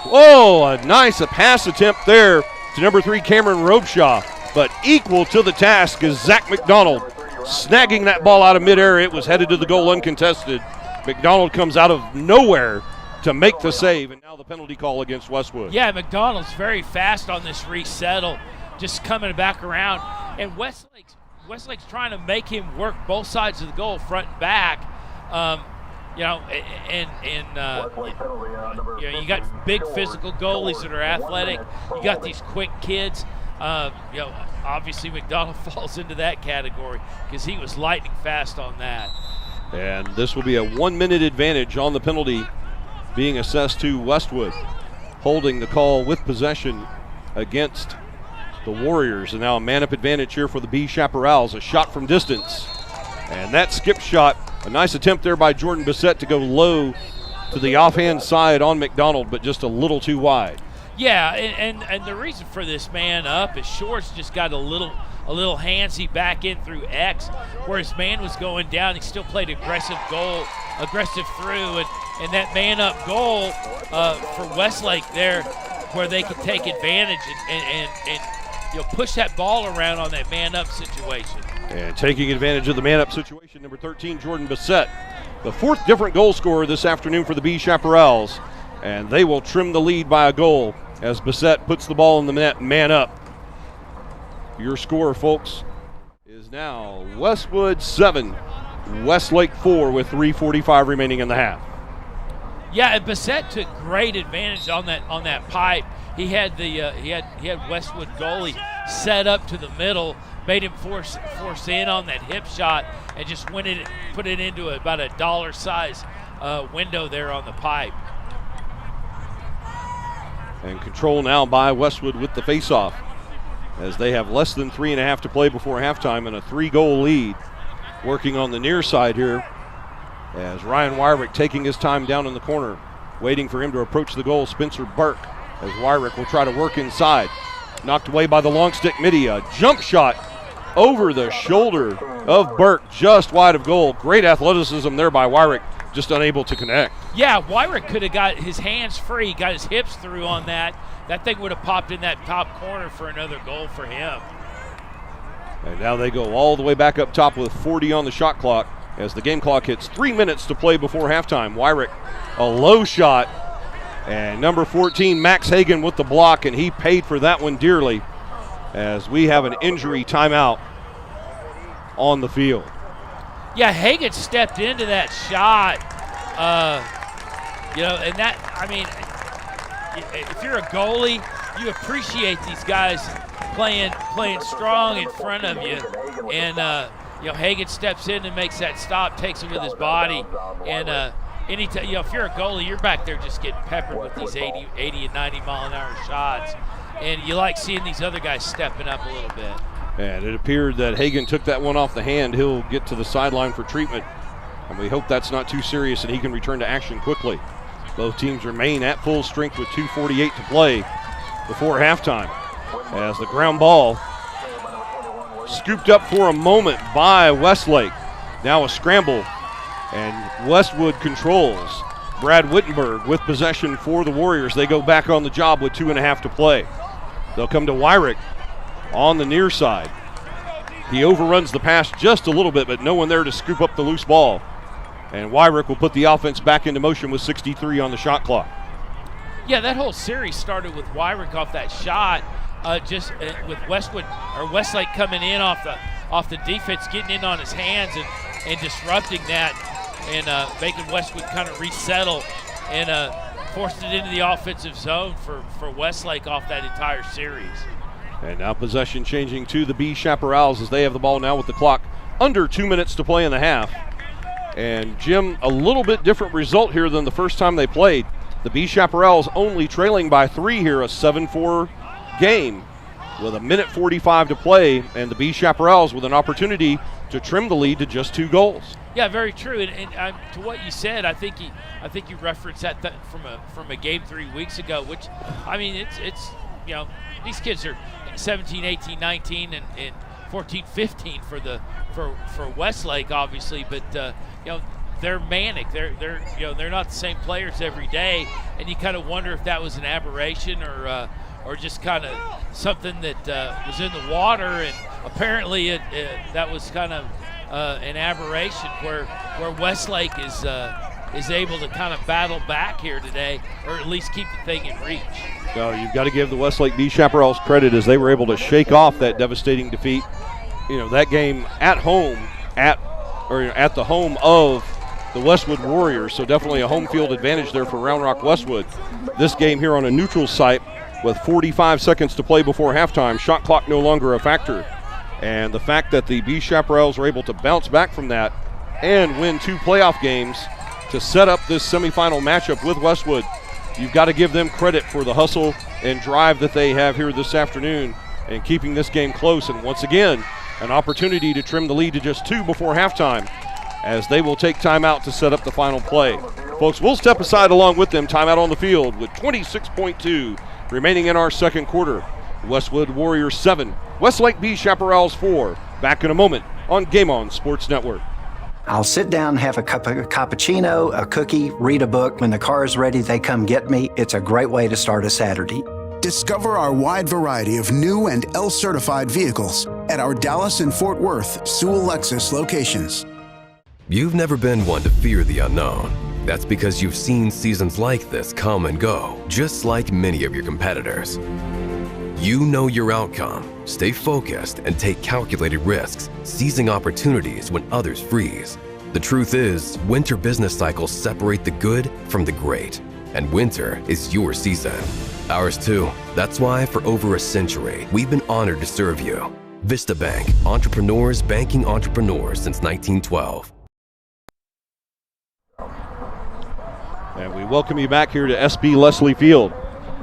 Whoa, a nice pass attempt there to number 3, Cameron Robeshaw. But equal to the task is Zach McDonald, snagging that ball out of midair. It was headed to the goal uncontested. McDonald comes out of nowhere to make the save, and now the penalty call against Westwood. Yeah, McDonald's very fast on this resettle, just coming back around. And Westlake's trying to make him work both sides of the goal, front and back. You got big physical goalies that are athletic. You got these quick kids. Obviously McDonald falls into that category because he was lightning fast on that. And this will be a 1-minute advantage on the penalty being assessed to Westwood, holding the call with possession against the Warriors. And now a man-up advantage here for the B Chaparrals. A shot from distance. And that skip shot, a nice attempt there by Jordan Bissett to go low to the offhand side on McDonald, but just a little too wide. Yeah, and the reason for this man up is Shorts just got a little handsy back in through X, where his man was going down. He still played aggressive through, and that man up goal for Westlake there, where they could take advantage and push that ball around on that man up situation. And taking advantage of the man up situation, number 13, Jordan Bissett, the 4th different goal scorer this afternoon for the B Chaparrals, and they will trim the lead by a goal as Bissett puts the ball in the net, man up. Your score, folks, is now Westwood 7, Westlake 4 with 3:45 remaining in the half. Yeah, and Bissett took great advantage on that pipe. He had Westwood goalie set up to the middle, made him force in on that hip shot, and just put it into about a dollar size window there on the pipe. And control now by Westwood with the faceoff, as they have less than 3.5 to play before halftime and a 3-goal lead. Working on the near side here, as Ryan Wyrick taking his time down in the corner, waiting for him to approach the goal. Spencer Burke, as Wyrick will try to work inside. Knocked away by the long stick midi. A jump shot over the shoulder of Burke, just wide of goal. Great athleticism there by Wyrick, just unable to connect. Yeah, Wyrick could have got his hands free, got his hips through on that. That thing would have popped in that top corner for another goal for him. And now they go all the way back up top with 40 on the shot clock as the game clock hits 3 minutes to play before halftime. Wyrick, a low shot, and number 14, Max Hagan with the block, and he paid for that one dearly as we have an injury timeout on the field. Yeah, Hagan stepped into that shot, and that, I mean, if you're a goalie, you appreciate these guys playing strong in front of you, and Hagan steps in and makes that stop, takes it with his body, and anytime, if you're a goalie, you're back there just getting peppered with these 80 and 90 mile an hour shots, and you like seeing these other guys stepping up a little bit. And it appeared that Hagan took that one off the hand. He'll get to the sideline for treatment. And we hope that's not too serious and he can return to action quickly. Both teams remain at full strength with 2:48 to play before halftime. As the ground ball scooped up for a moment by Westlake. Now a scramble, and Westwood controls. Brad Wittenberg with possession for the Warriors. They go back on the job with 2.5 to play. They'll come to Wyrick on the near side. He overruns the pass just a little bit, but no one there to scoop up the loose ball. And Wyrick will put the offense back into motion with 63 on the shot clock. Yeah, that whole series started with Wyrick off that shot, with Westlake coming in off the defense, getting in on his hands and disrupting that, and making Westwood kind of resettle and forced it into the offensive zone for Westlake off that entire series. And now possession changing to the B Chaparrals as they have the ball now with the clock under 2 minutes to play in the half. And Jim, a little bit different result here than the first time they played. The B Chaparrals only trailing by 3 here, a 7-4 game with 1:45 to play, and the B Chaparrals with an opportunity to trim the lead to just 2 goals. Yeah, very true. And to what you said, I think you referenced that from a game 3 weeks ago. Which, I mean, it's these kids are 17, 18, 19, and 14, 15 for Westlake, obviously, but they're manic. They're not the same players every day, and you kind of wonder if that was an aberration or just kind of something that was in the water, and apparently that was kind of an aberration where Westlake is able to kind of battle back here today, or at least keep the thing in reach. So you've got to give the Westlake B Chaparrals credit as they were able to shake off that devastating defeat. That game at home, at the home of the Westwood Warriors, so definitely a home field advantage there for Round Rock Westwood. This game here on a neutral site with 45 seconds to play before halftime, shot clock no longer a factor. And the fact that the B Chaparrals are able to bounce back from that and win 2 playoff games to set up this semifinal matchup with Westwood, you've got to give them credit for the hustle and drive that they have here this afternoon and keeping this game close. And once again, an opportunity to trim the lead to just 2 before halftime as they will take timeout to set up the final play. Folks, we'll step aside along with them. Timeout on the field with 26.2 remaining in our second quarter. Westwood Warriors 7, Westlake B Chaparrals 4. Back in a moment on Game On Sports Network. I'll sit down, have a cup of cappuccino, a cookie, read a book. When the car is ready, they come get me. It's a great way to start a Saturday. Discover our wide variety of new and L-certified vehicles at our Dallas and Fort Worth Sewell Lexus locations. You've never been one to fear the unknown. That's because you've seen seasons like this come and go, just like many of your competitors. You know your outcome, stay focused, and take calculated risks, seizing opportunities when others freeze. The truth is, winter business cycles separate the good from the great, and winter is your season. Ours too. That's why for over a century, we've been honored to serve you. Vista Bank, entrepreneurs banking entrepreneurs since 1912. And we welcome you back here to SB Leslie Field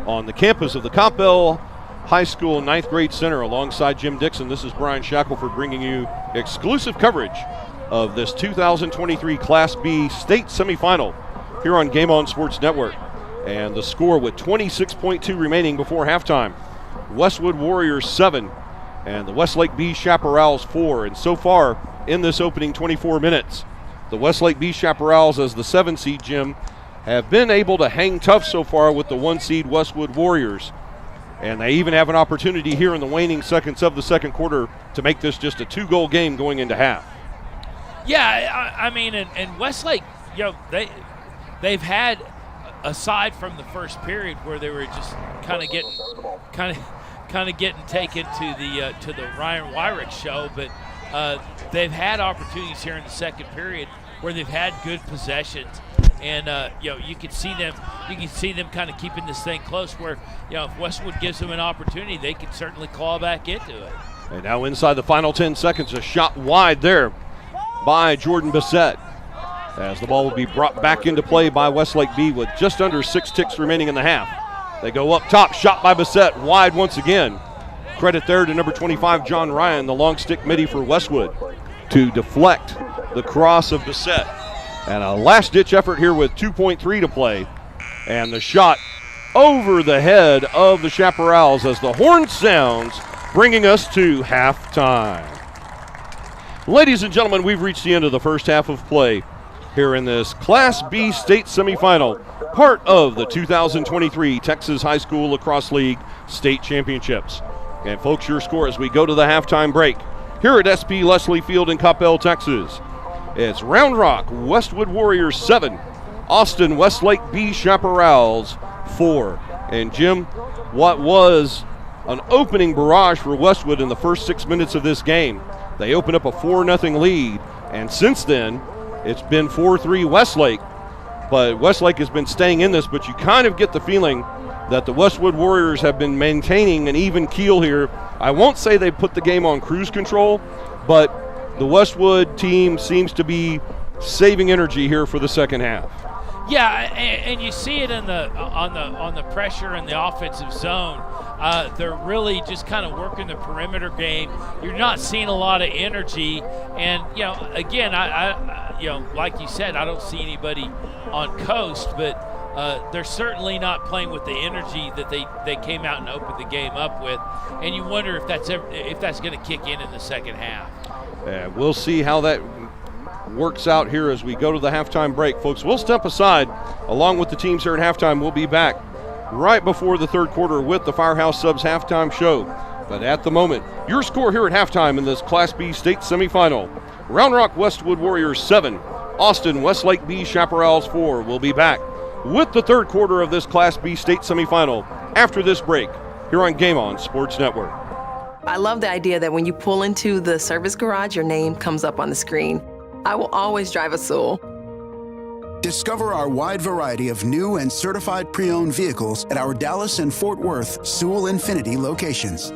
on the campus of the Coppell High School 9th grade center alongside Jim Dixon. This is Brian Shackelford bringing you exclusive coverage of this 2023 Class B state semifinal here on Game On Sports Network. And the score with 26.2 remaining before halftime. Westwood Warriors 7 and the Westlake B Chaparrals 4. And so far in this opening 24 minutes, the Westlake B Chaparrals as the 7 seed, Jim, have been able to hang tough so far with the 1 seed Westwood Warriors. And they even have an opportunity here in the waning seconds of the second quarter to make this just a 2-goal game going into half. Yeah, I mean, and Westlake, they've had, aside from the first period where they were just kind of getting taken to the Ryan Wyrick show, but they've had opportunities here in the second period where they've had good possessions. And you can see them kind of keeping this thing close. Where if Westwood gives them an opportunity, they can certainly claw back into it. And now inside the final 10 seconds, a shot wide there by Jordan Bissett, as the ball will be brought back into play by Westlake B with just under 6 ticks remaining in the half. They go up top, shot by Bissett, wide once again. credit there to number 25, John Ryan, the long stick midi for Westwood, to deflect the cross of Bissett. And a last-ditch effort here with 2.3 to play. And the shot over the head of the Chaparrals as the horn sounds, bringing us to halftime. Ladies and gentlemen, we've reached the end of the first half of play here in this Class B state semifinal, part of the 2023 Texas High School Lacrosse League State Championships. And folks, your score as we go to the halftime break here at SP Leslie Field in Coppell, Texas. It's Round Rock Westwood Warriors 7, Austin Westlake B Chaparrals 4. And Jim, what was an opening barrage for Westwood in the first 6 minutes of this game? They opened up a 4-0 lead, and since then, it's been 4-3 Westlake. But Westlake has been staying in this, but you kind of get the feeling that the Westwood Warriors have been maintaining an even keel here. I won't say they put the game on cruise control, but the Westwood team seems to be saving energy here for the second half. Yeah, and you see it in on the pressure in the offensive zone. They're really just kind of working the perimeter game. You're not seeing a lot of energy, and again, I like you said, I don't see anybody on coast, but they're certainly not playing with the energy that they came out and opened the game up with, and you wonder if that's going to kick in the second half. We'll see how that works out here as we go to the halftime break. Folks, we'll step aside along with the teams here at halftime. We'll be back right before the third quarter with the Firehouse Subs halftime show. But at the moment, your score here at halftime in this Class B state semifinal, Round Rock Westwood Warriors 7, Austin Westlake B Chaparrals 4. We'll be back with the third quarter of this Class B state semifinal after this break here on Game On Sports Network. I love the idea that when you pull into the service garage, your name comes up on the screen. I will always drive a Sewell. Discover our wide variety of new and certified pre-owned vehicles at our Dallas and Fort Worth Sewell Infinity locations.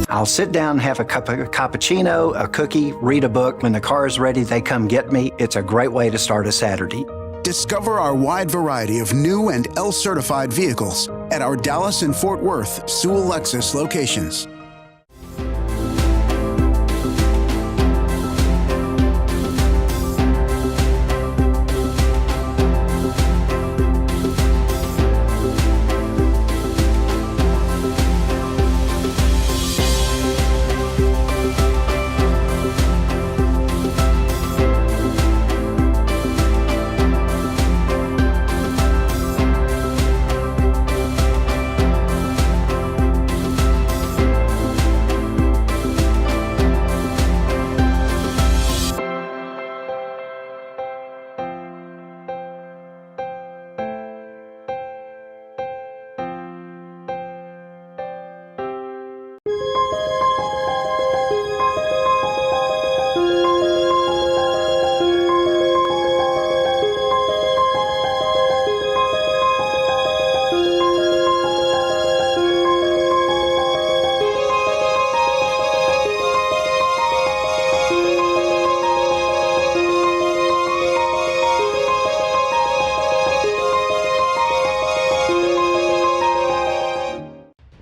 I'll sit down, have a cup of cappuccino, a cookie, read a book. When the car is ready, they come get me. It's a great way to start a Saturday. Discover our wide variety of new and L-certified vehicles at our Dallas and Fort Worth Sewell Lexus locations.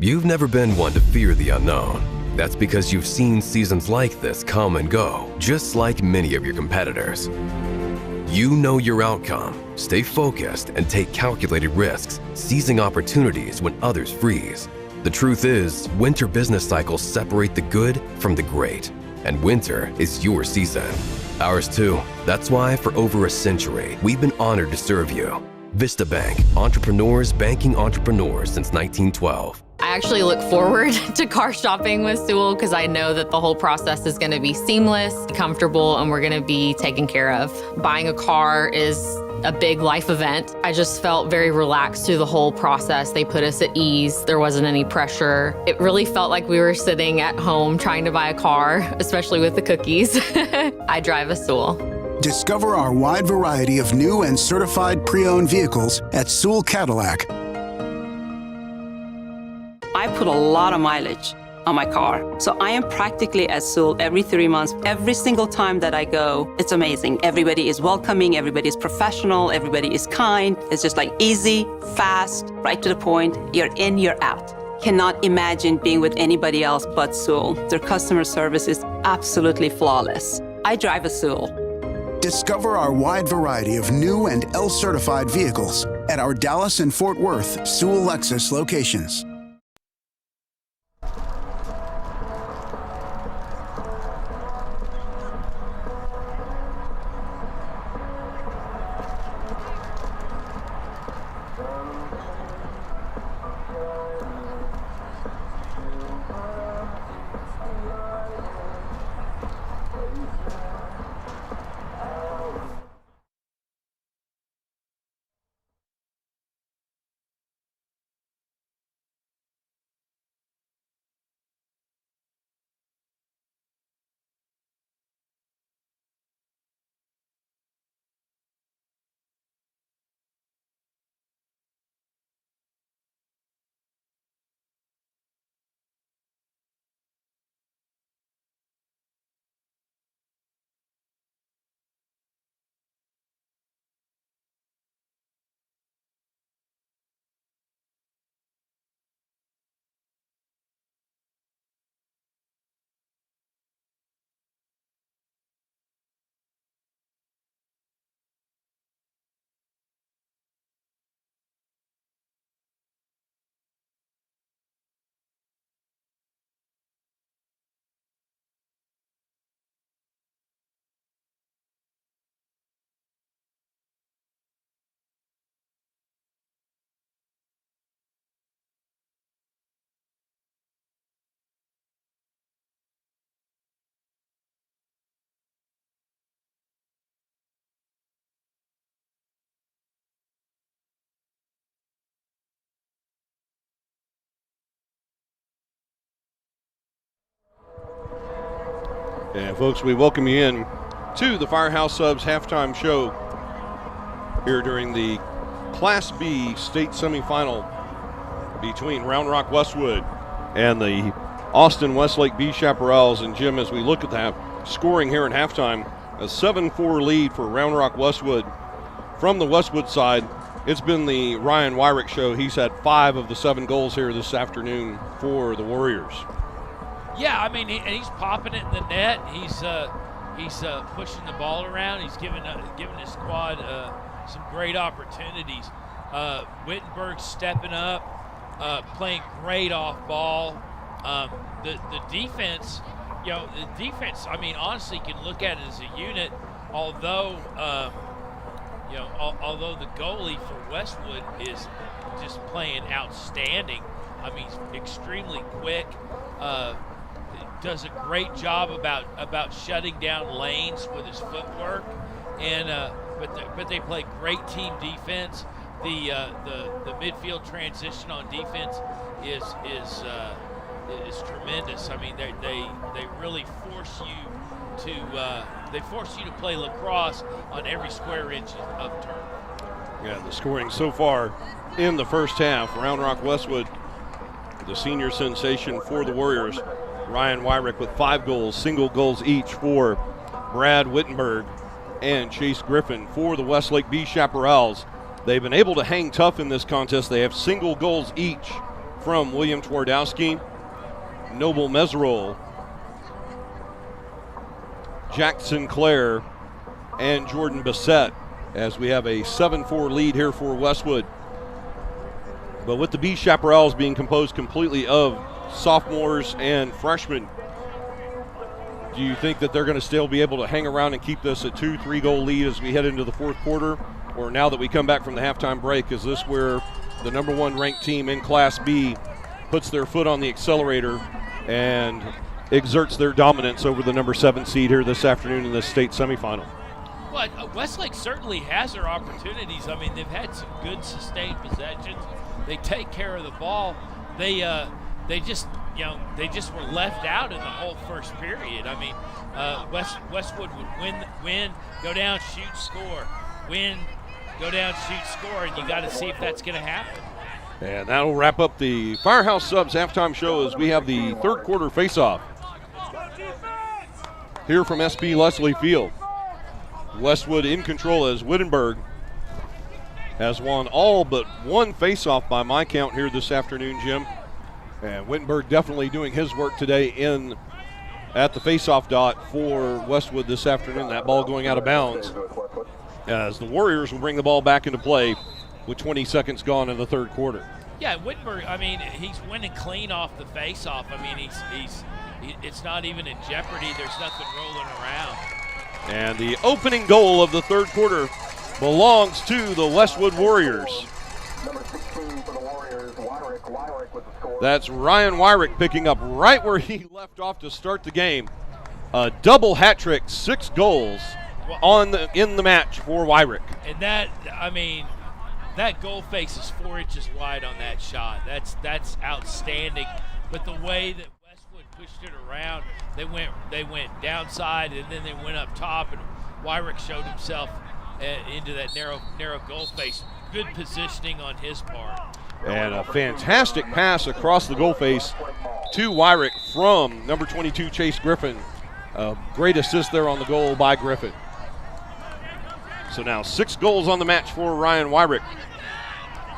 You've never been one to fear the unknown. That's because you've seen seasons like this come and go, just like many of your competitors. You know your outcome, stay focused, and take calculated risks, seizing opportunities when others freeze. The truth is, winter business cycles separate the good from the great. and winter is your season. Ours too. That's why for over a century, we've been honored to serve you. Vista Bank, entrepreneurs banking entrepreneurs since 1912. I actually look forward to car shopping with Sewell because I know that the whole process is going to be seamless, comfortable, and we're going to be taken care of. Buying a car is a big life event. I just felt very relaxed through the whole process. They put us at ease. There wasn't any pressure. It really felt like we were sitting at home trying to buy a car, especially with the cookies. I drive a Sewell. Discover our wide variety of new and certified pre-owned vehicles at Sewell Cadillac. I put a lot of mileage on my car. So I am practically at Sewell every 3 months. Every single time that I go, it's amazing. Everybody is welcoming, everybody is professional, everybody is kind. It's just like easy, fast, right to the point. You're in, you're out. Cannot imagine being with anybody else but Sewell. Their customer service is absolutely flawless. I drive a Sewell. Discover our wide variety of new and L-certified vehicles at our Dallas and Fort Worth Sewell Lexus locations. And folks, we welcome you in to the Firehouse Subs halftime show here during the Class B state semifinal between Round Rock Westwood and the Austin Westlake B Chaparrals. And Jim, as we look at that scoring here in halftime, a 7-4 lead for Round Rock Westwood. From the Westwood side, it's been the Ryan Wyrick show. He's had 5 of the 7 goals here this afternoon for the Warriors. Yeah, I mean, he's popping it in the net. He's pushing the ball around. He's giving his squad some great opportunities. Wittenberg's stepping up, playing great off ball. The defense, I mean, honestly, you can look at it as a unit. Although the goalie for Westwood is just playing outstanding. I mean, he's extremely quick. Does a great job about shutting down lanes with his footwork, and but they play great team defense. The midfield transition on defense is tremendous. I mean, they really force you to play lacrosse on every square inch of turf. Yeah, the scoring so far in the first half, Round Rock Westwood, the senior sensation for the Warriors, Ryan Wyrick with 5 goals, single goals each for Brad Wittenberg and Chase Griffin for the Westlake B Chaparrals. They've been able to hang tough in this contest. They have single goals each from William Twardowski, Noble Meserole, Jack Sinclair, and Jordan Bissett, as we have a 7-4 lead here for Westwood. But with the B Chaparrals being composed completely of sophomores and freshmen, Do you think that they're going to still be able to hang around and keep this a 2-3 goal lead as we head into the fourth quarter? Or now that we come back from the halftime break, is this where the number 1 ranked team in Class B puts their foot on the accelerator and exerts their dominance over the number 7 seed here this afternoon in the state semifinal? Well, Westlake certainly has their opportunities. I mean, they've had some good sustained possessions. They take care of the ball. They just were left out in the whole first period. I mean, Westwood would win, go down, shoot, score. Win, go down, shoot, score, and you got to see if that's going to happen. And that'll wrap up the Firehouse Subs halftime show as we have the third quarter face-off here from SB Leslie Field. Westwood in control as Wittenberg has won all but one face-off by my count here this afternoon, Jim. And Wittenberg definitely doing his work today at the face-off dot for Westwood this afternoon. That ball going out of bounds as the Warriors will bring the ball back into play with 20 seconds gone in the third quarter. Yeah, Wittenberg, I mean, he's winning clean off the face-off. I mean, it's not even in jeopardy. There's nothing rolling around. And the opening goal of the third quarter belongs to the Westwood Warriors. Number 16 for the Warriors, Wyrick with the score. That's Ryan Wyrick picking up right where he left off to start the game. A double hat trick, 6 goals in the match for Wyrick. And that, I mean, that goal face is 4 inches wide on that shot. That's outstanding. But the way that Westwood pushed it around, they went downside and then they went up top, and Wyrick showed himself into that narrow goal face. Good positioning on his part. And a fantastic pass across the goal face to Wyrick from number 22, Chase Griffin. A great assist there on the goal by Griffin. So now 6 goals on the match for Ryan Wyrick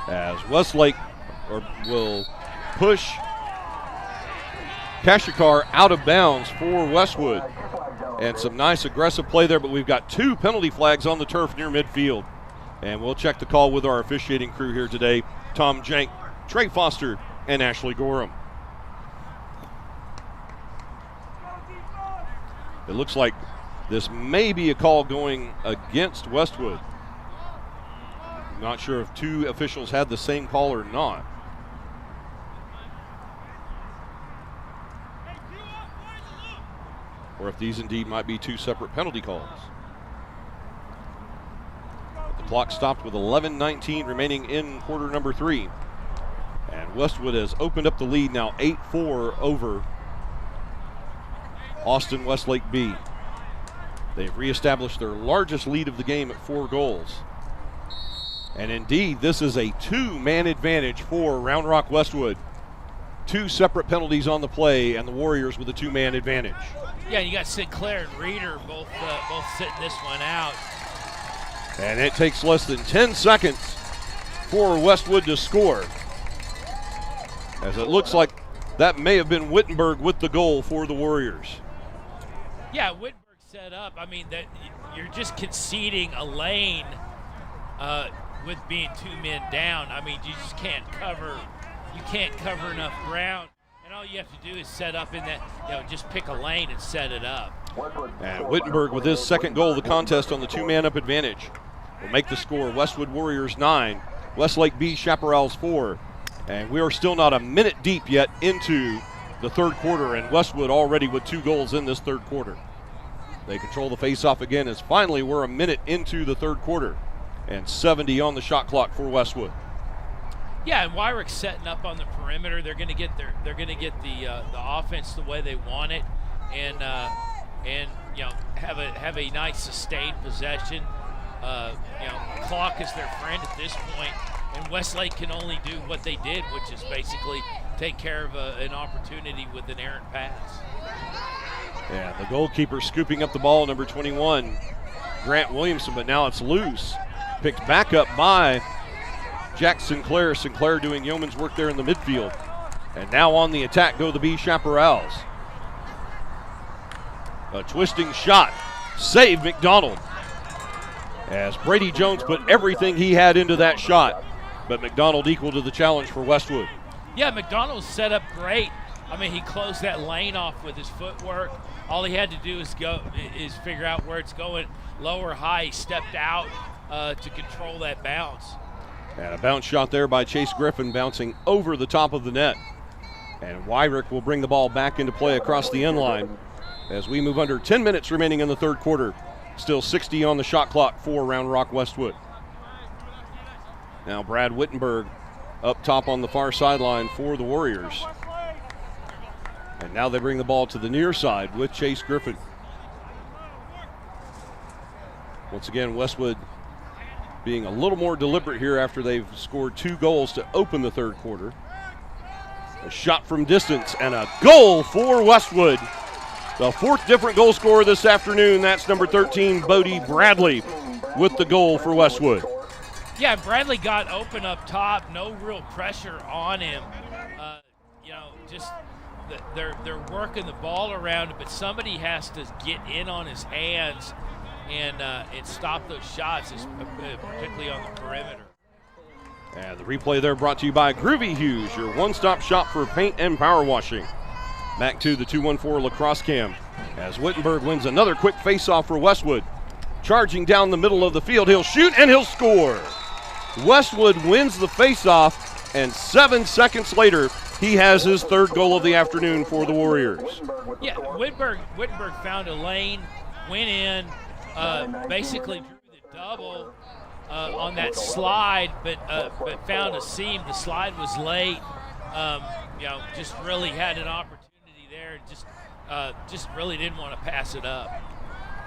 as Westlake will push Kashikar out of bounds for Westwood. And some nice aggressive play there, but we've got 2 penalty flags on the turf near midfield. And we'll check the call with our officiating crew here today, Tom Jank, Trey Foster, and Ashley Gorham. It looks like this may be a call going against Westwood. Not sure if 2 officials had the same call or not. Or if these indeed might be 2 separate penalty calls. But the clock stopped with 11:19 remaining in quarter number 3. And Westwood has opened up the lead now 8-4 over Austin Westlake B. They've reestablished their largest lead of the game at 4 goals. And indeed, this is a 2-man advantage for Round Rock Westwood. 2 separate penalties on the play, and the Warriors with a 2-man advantage. Yeah, you got Sinclair and Reeder both sitting this one out. And it takes less than 10 seconds for Westwood to score. As it looks like that may have been Wittenberg with the goal for the Warriors. Yeah, Wittenberg set up. I mean, that you're just conceding a lane with being 2 men down. I mean, you just can't cover. You can't cover enough ground, and all you have to do is set up in that. Just pick a lane and set it up. And Wittenberg with his second goal of the contest on the 2-man up advantage will make the score. Westwood Warriors 9, Westlake B Chaparrals 4, and we are still not a minute deep yet into the third quarter, and Westwood already with 2 goals in this third quarter. They control the face-off again as finally we're a minute into the third quarter, and 70 on the shot clock for Westwood. Yeah, and Wyrick's setting up on the perimeter. They're going to get the offense the way they want it, and have a nice sustained possession. Clock is their friend at this point, and Westlake can only do what they did, which is basically take care of an opportunity with an errant pass. Yeah, the goalkeeper scooping up the ball, number 21, Grant Williamson, but now it's loose. Picked back up by Jack Sinclair. Sinclair doing yeoman's work there in the midfield. And now on the attack go the B Chaparrals. A twisting shot. Save McDonald. As Brady Jones put everything he had into that shot. But McDonald equal to the challenge for Westwood. Yeah, McDonald's set up great. I mean, he closed that lane off with his footwork. All he had to do is figure out where it's going, low or high. He stepped out to control that bounce. And a bounce shot there by Chase Griffin, bouncing over the top of the net. And Wyrick will bring the ball back into play across the end line as we move under 10 minutes remaining in the third quarter. Still 60 on the shot clock for Round Rock Westwood. Now Brad Wittenberg up top on the far sideline for the Warriors. And now they bring the ball to the near side with Chase Griffin. Once again, Westwood being a little more deliberate here after they've scored 2 goals to open the third quarter. A shot from distance and a goal for Westwood. The 4th different goal scorer this afternoon. That's number 13, Bodie Bradley, with the goal for Westwood. Yeah, Bradley got open up top. No real pressure on him. Just they're working the ball around, but somebody has to get in on his hands and stop those shots, particularly on the perimeter. And the replay there brought to you by Groovy Hughes, your one-stop shop for paint and power washing. Back to the 2-1-4 lacrosse cam as Wittenberg wins another quick face-off for Westwood. Charging down the middle of the field, he'll shoot and he'll score. Westwood wins the face-off, and 7 seconds later, he has his 3rd goal of the afternoon for the Warriors. Yeah, Wittenberg found a lane, went in, basically drew the double on that slide, but found a seam. The slide was late. Just really had an opportunity there. Just really didn't want to pass it up.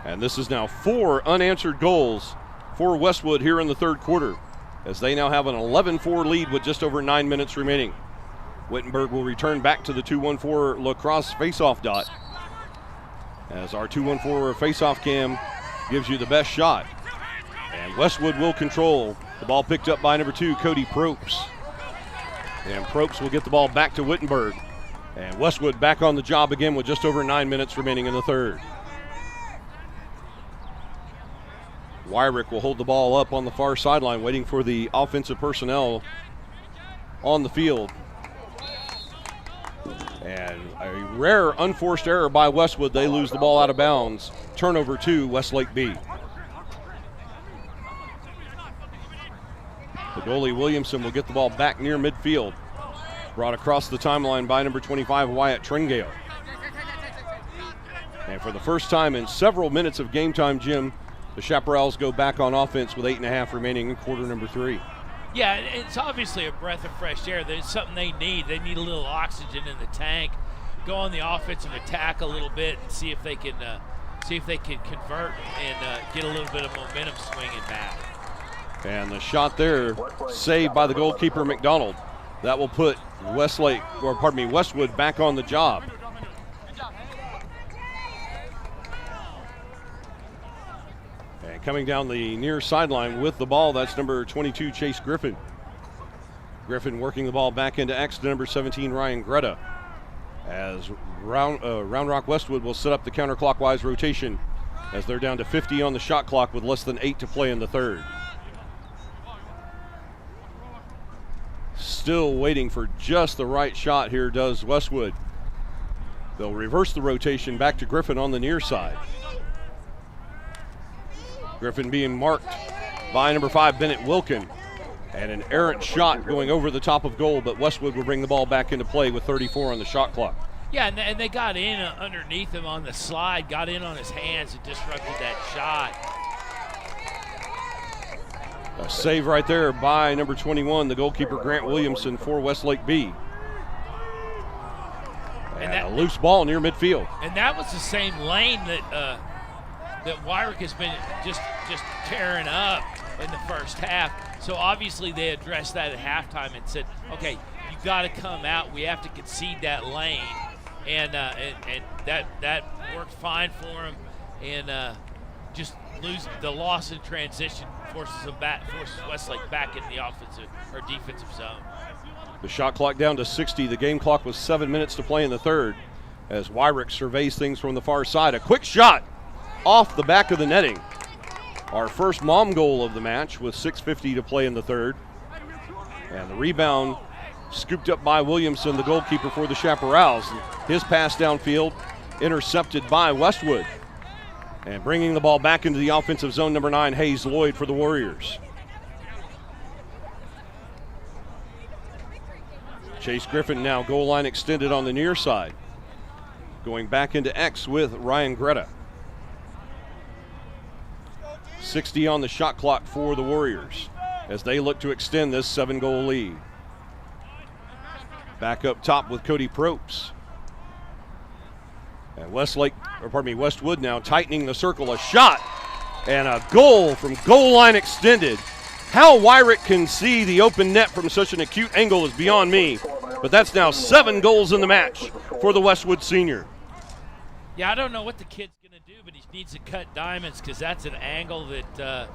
And this is now 4 unanswered goals for Westwood here in the third quarter, as they now have an 11-4 lead with just over 9 minutes remaining. Wittenberg will return back to the 2-1-4 lacrosse face-off dot, as our 2-1-4 face-off cam gives you the best shot. And Westwood will control. The ball picked up by number 2, Cody Propes. And Propes will get the ball back to Wittenberg. And Westwood back on the job again with just over 9 minutes remaining in the third. Wyrick will hold the ball up on the far sideline, waiting for the offensive personnel on the field. And a rare unforced error by Westwood. They lose the ball out of bounds. Turnover to Westlake B. The goalie Williamson will get the ball back near midfield. Brought across the timeline by number 25, Wyatt Tringale. And for the first time in several minutes of game time, Jim, the Chaparrals go back on offense with 8.5 remaining in quarter number 3. Yeah, it's obviously a breath of fresh air. There's something they need. They need a little oxygen in the tank. Go on the offensive attack a little bit and see if they can convert and get a little bit of momentum swinging back. And the shot there, saved by the goalkeeper McDonald. That will put Westwood back on the job. And coming down the near sideline with the ball, that's number 22, Chase Griffin. Griffin working the ball back into X to number 17, Ryan Greta. As Round Rock Westwood will set up the counterclockwise rotation as they're down to 50 on the shot clock with less than 8 to play in the third. Still waiting for just the right shot here does Westwood. They'll reverse the rotation back to Griffin on the near side. Griffin being marked by number 5, Bennett Wilkin. And an errant shot going over the top of goal, but Westwood will bring the ball back into play with 34 on the shot clock. Yeah, and they got in underneath him on the slide, got in on his hands and disrupted that shot. A save right there by number 21, the goalkeeper Grant Williamson for Westlake B. And a loose ball near midfield. And that was the same lane that Wyrick has been just tearing up in the first half. So obviously they addressed that at halftime and said, okay, you got to come out. We have to concede that lane. And that worked fine for him. And just lose the loss in transition forces Westlake back in the offensive or defensive zone. The shot clock down to 60. The game clock was 7 minutes to play in the third as Wyrick surveys things from the far side. A quick shot off the back of the netting. Our first Mom goal of the match with 6:50 to play in the third. And the rebound Scooped up by Williamson, the goalkeeper for the Chaparrals. His pass downfield intercepted by Westwood. And bringing the ball back into the offensive zone, number 9, Hayes Lloyd for the Warriors. Chase Griffin now goal line extended on the near side. Going back into X with Ryan Greta. 60 on the shot clock for the Warriors as they look to extend this 7-goal lead. Back up top with Cody Propes. And Westwood now tightening the circle. A shot and a goal from goal line extended. How Wyrick can see the open net from such an acute angle is beyond me. But that's now 7 goals in the match for the Westwood senior. Yeah, I don't know what the kid's going to do, but he needs to cut diamonds because that's an angle that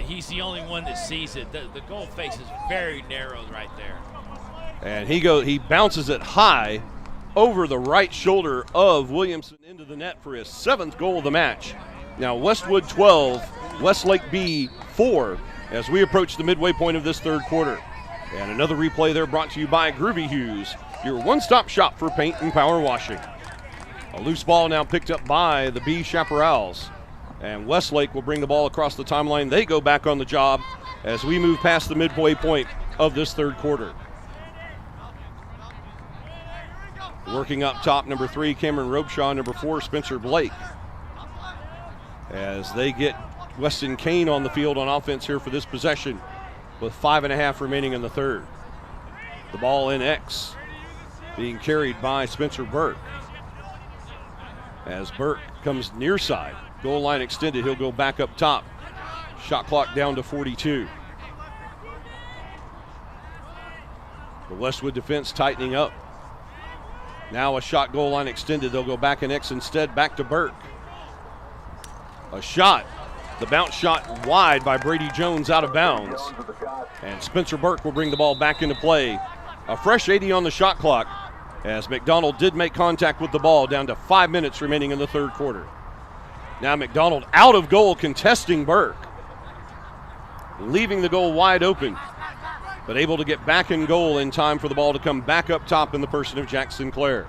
he's the only one that sees it. The goal face is very narrow right there. And he bounces it high over the right shoulder of Williamson into the net for his 7th goal of the match. Now Westwood 12, Westlake B 4 as we approach the midway point of this third quarter. And another replay there brought to you by Groovy Hughes, your one-stop shop for paint and power washing. A loose ball now picked up by the B Chaparrals. And Westlake will bring the ball across the timeline. They go back on the job as we move past the midway point of this third quarter. Working up top, number 3, Cameron Robeshaw, number 4, Spencer Blake. As they get Weston Kane on the field on offense here for this possession with 5.5 remaining in the third. The ball in X being carried by Spencer Burke. As Burke comes near side, goal line extended, he'll go back up top. Shot clock down to 42. The Westwood defense tightening up. Now a shot, goal line extended. They'll go back in X instead, back to Burke. A shot, the bounce shot wide by Brady Jones out of bounds. And Spencer Burke will bring the ball back into play. A fresh 80 on the shot clock as McDonald did make contact with the ball down to 5 minutes remaining in the third quarter. Now McDonald out of goal contesting Burke. Leaving the goal wide open, but able to get back in goal in time for the ball to come back up top in the person of Jack Sinclair.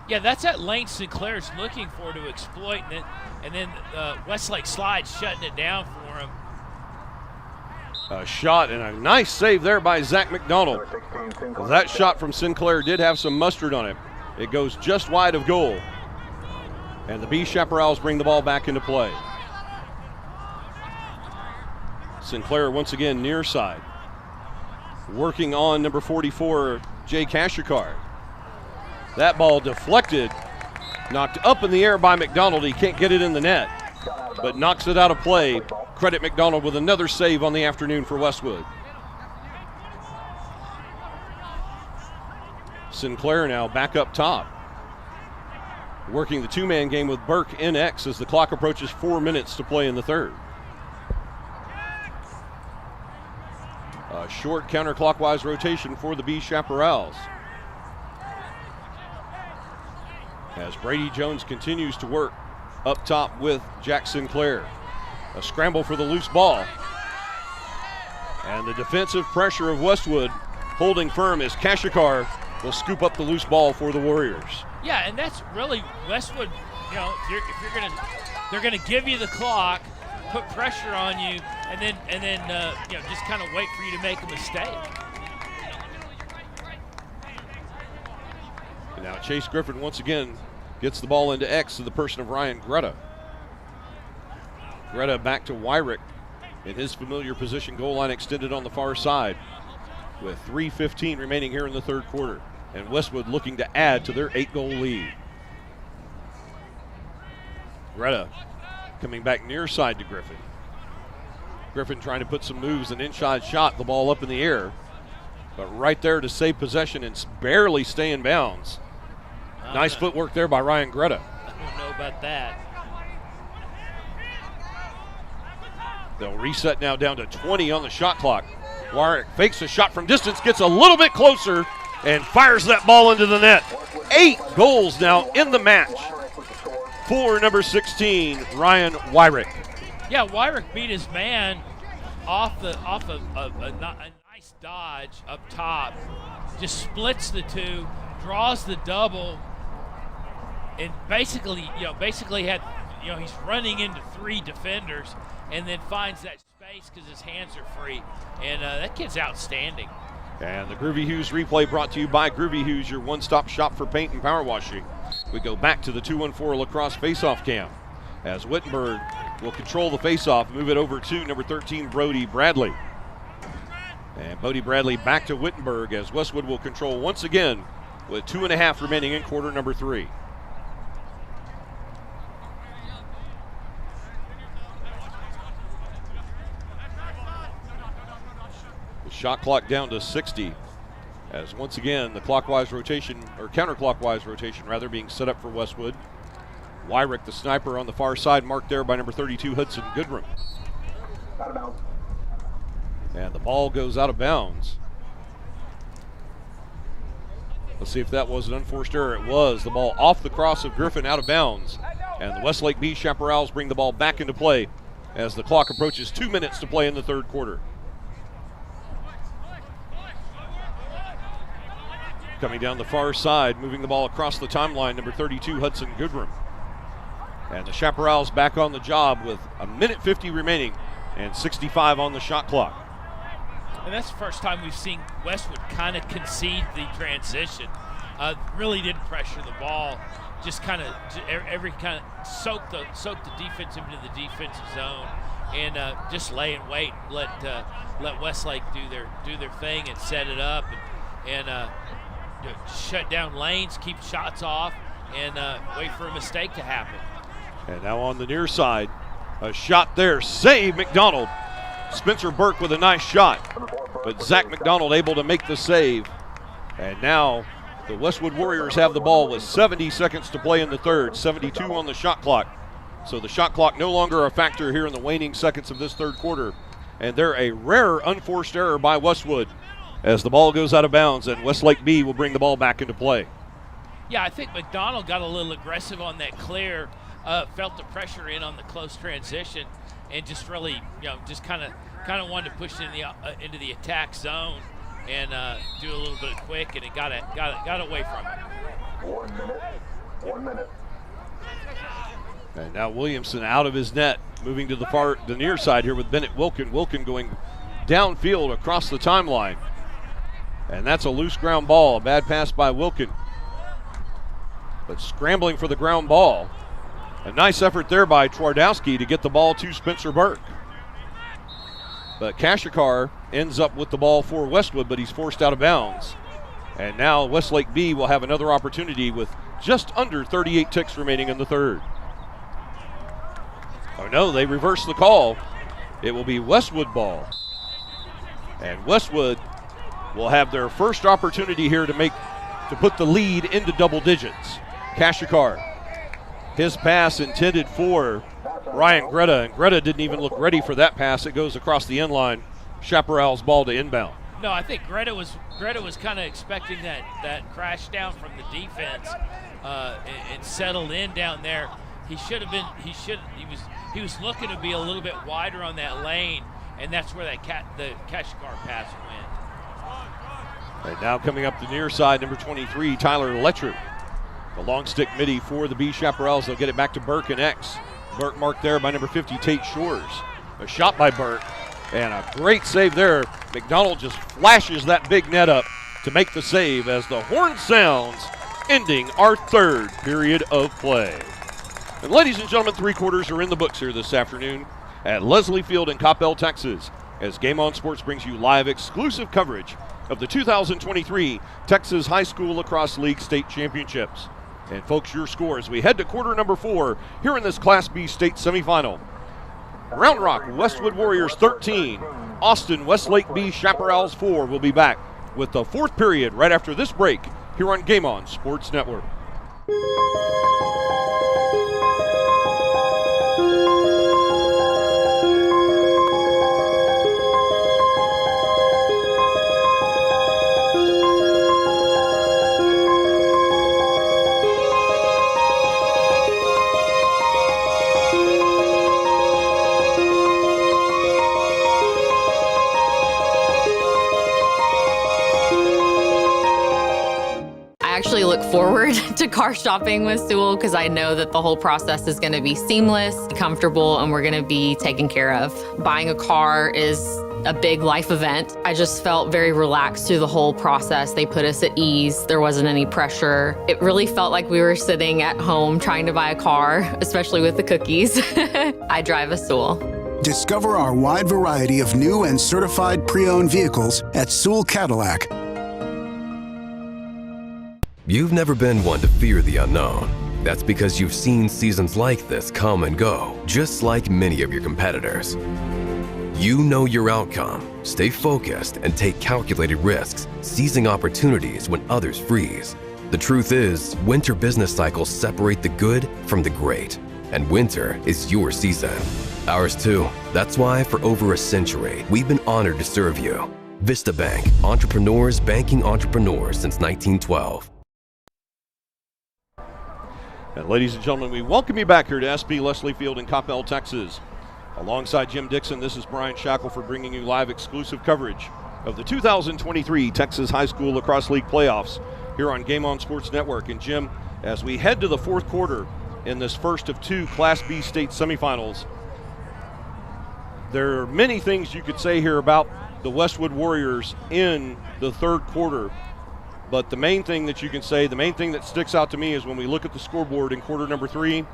Yeah, that's that lane Sinclair's looking for to exploit, and then Westlake slide shutting it down for him. A shot and a nice save there by Zach McDonald. Well, that shot from Sinclair did have some mustard on it. It goes just wide of goal. And the B Chaparrals bring the ball back into play. Sinclair once again near side. Working on number 44, Jay Kashikar. That ball deflected, knocked up in the air by McDonald. He can't get it in the net, but knocks it out of play. Credit McDonald with another save on the afternoon for Westwood. Sinclair now back up top. Working the two-man game with Burke in X as the clock approaches 4 minutes to play in the third. A short counterclockwise rotation for the B Chaparrals. As Brady Jones continues to work up top with Jack Sinclair. A scramble for the loose ball. And the defensive pressure of Westwood holding firm as Kashikar will scoop up the loose ball for the Warriors. Yeah, and that's really Westwood, you know, if you're gonna, they're gonna give you the clock, put pressure on you, and then you know, just kind of wait for you to make a mistake. And now Chase Griffin once again gets the ball into X to the person of Ryan Greta. Greta back to Wyrick in his familiar position, goal line extended on the far side with 3:15 remaining here in the third quarter. And Westwood looking to add to their 8-goal lead. Greta coming back near side to Griffin. Griffin trying to put some moves, an inside shot, the ball up in the air. But right there to save possession and barely stay in bounds. Nice footwork there by Ryan Greta. I don't know about that. They'll reset now down to 20 on the shot clock. Wyrick fakes a shot from distance, gets a little bit closer, and fires that ball into the net. 8 goals now in the match for number 16, Ryan Wyrick. Yeah, Wyrick beat his man off a nice Nice dodge up top, just splits the two, draws the double, and basically had, he's running into 3 defenders, and then finds that space because his hands are free, and that kid's outstanding. And the Groovy Hughes replay brought to you by Groovy Hughes, your one-stop shop for paint and power washing. We go back to the 2-1-4 lacrosse faceoff cam as Wittenberg will control the faceoff, move it over to number 13, Brody Bradley. And Bodie Bradley back to Wittenberg as Westwood will control once again with 2.5 remaining in quarter number 3. The shot clock down to 60 as once again the clockwise rotation, or counterclockwise rotation rather, being set up for Westwood. Wyrick, the sniper, on the far side, marked there by number 32, Hudson Goodrum. Out of bounds. And the ball goes out of bounds. Let's see if that was an unforced error. It was. The ball off the cross of Griffin, out of bounds. And the Westlake B Chaparrals bring the ball back into play as the clock approaches 2 minutes to play in the third quarter. Coming down the far side, moving the ball across the timeline, number 32, Hudson Goodrum. And the Chaparrals back on the job with 1:50 remaining and 65 on the shot clock. And that's the first time we've seen Westwood kind of concede the transition. Really didn't pressure the ball. Just kind of soak the defense into the defensive zone, and just lay and wait. Let Westlake do their thing and set it up, and shut down lanes, keep shots off, and wait for a mistake to happen. And now on the near side, a shot there, save McDonald. Spencer Burke with a nice shot, but Zach McDonald able to make the save. And now the Westwood Warriors have the ball with 70 seconds to play in the third, 72 on the shot clock. So the shot clock no longer a factor here in the waning seconds of this third quarter. And they're a rare unforced error by Westwood as the ball goes out of bounds, and Westlake B will bring the ball back into play. Yeah, I think McDonald got a little aggressive on that clear, felt the pressure in on the close transition, and just really, just kind of wanted to push it into the attack zone and do a little bit of quick, and it got away from it. 1 minute. And now Williamson out of his net, moving to the near side here with Bennett Wilkin. Wilkin going downfield across the timeline. And that's a loose ground ball, a bad pass by Wilkin. But scrambling for the ground ball. A nice effort there by Twardowski to get the ball to Spencer Burke. But Kashikar ends up with the ball for Westwood, but he's forced out of bounds. And now Westlake B will have another opportunity with just under 38 ticks remaining in the third. Oh no, they reverse the call. It will be Westwood ball. And Westwood will have their first opportunity here to put the lead into double digits. Kashikar, his pass intended for Ryan Greta, and Greta didn't even look ready for that pass. It goes across the end line. Chaparral's ball to inbound. No, I think Greta was kind of expecting that crash down from the defense and settled in down there. He was looking to be a little bit wider on that lane, and that's where the Kashikar pass went. And now coming up the near side, number 23, Tyler Letcher. The long stick midi for the B Chaparrals. They'll get it back to Burke and X. Burke marked there by number 50, Tate Shores. A shot by Burke, and a great save there. McDonald just flashes that big net up to make the save as the horn sounds, ending our third period of play. And ladies and gentlemen, three quarters are in the books here this afternoon at Leslie Field in Coppell, Texas, as Game On Sports brings you live exclusive coverage of the 2023 Texas High School Lacrosse League State Championships. And folks, your score as we head to quarter number 4 here in this Class B state semifinal. Round Rock Westwood Warriors 13, Austin Westlake B Chaparrals 4 will be back with the fourth period right after this break here on Game On Sports Network. actually look forward to car shopping with Sewell because I know that the whole process is going to be seamless, comfortable, and we're going to be taken care of. Buying a car is a big life event. I just felt very relaxed through the whole process. They put us at ease. There wasn't any pressure. It really felt like we were sitting at home trying to buy a car, especially with the cookies. I drive a Sewell. Discover our wide variety of new and certified pre-owned vehicles at Sewell Cadillac. You've never been one to fear the unknown. That's because you've seen seasons like this come and go, just like many of your competitors. You know your outcome, stay focused, and take calculated risks, seizing opportunities when others freeze. The truth is, winter business cycles separate the good from the great, and winter is your season. Ours too. That's why for over a century, we've been honored to serve you. Vista Bank, entrepreneurs banking entrepreneurs since 1912. And ladies and gentlemen, we welcome you back here to SB Leslie Field in Coppell, Texas. Alongside Jim Dixon, this is Brian Shackelford bringing you live exclusive coverage of the 2023 Texas High School Lacrosse League playoffs here on Game On Sports Network. And Jim, as we head to the fourth quarter in this first of two Class B state semifinals, there are many things you could say here about the Westwood Warriors in the third quarter. But the main thing that you can say, the main thing that sticks out to me is when we look at the scoreboard in quarter number 3,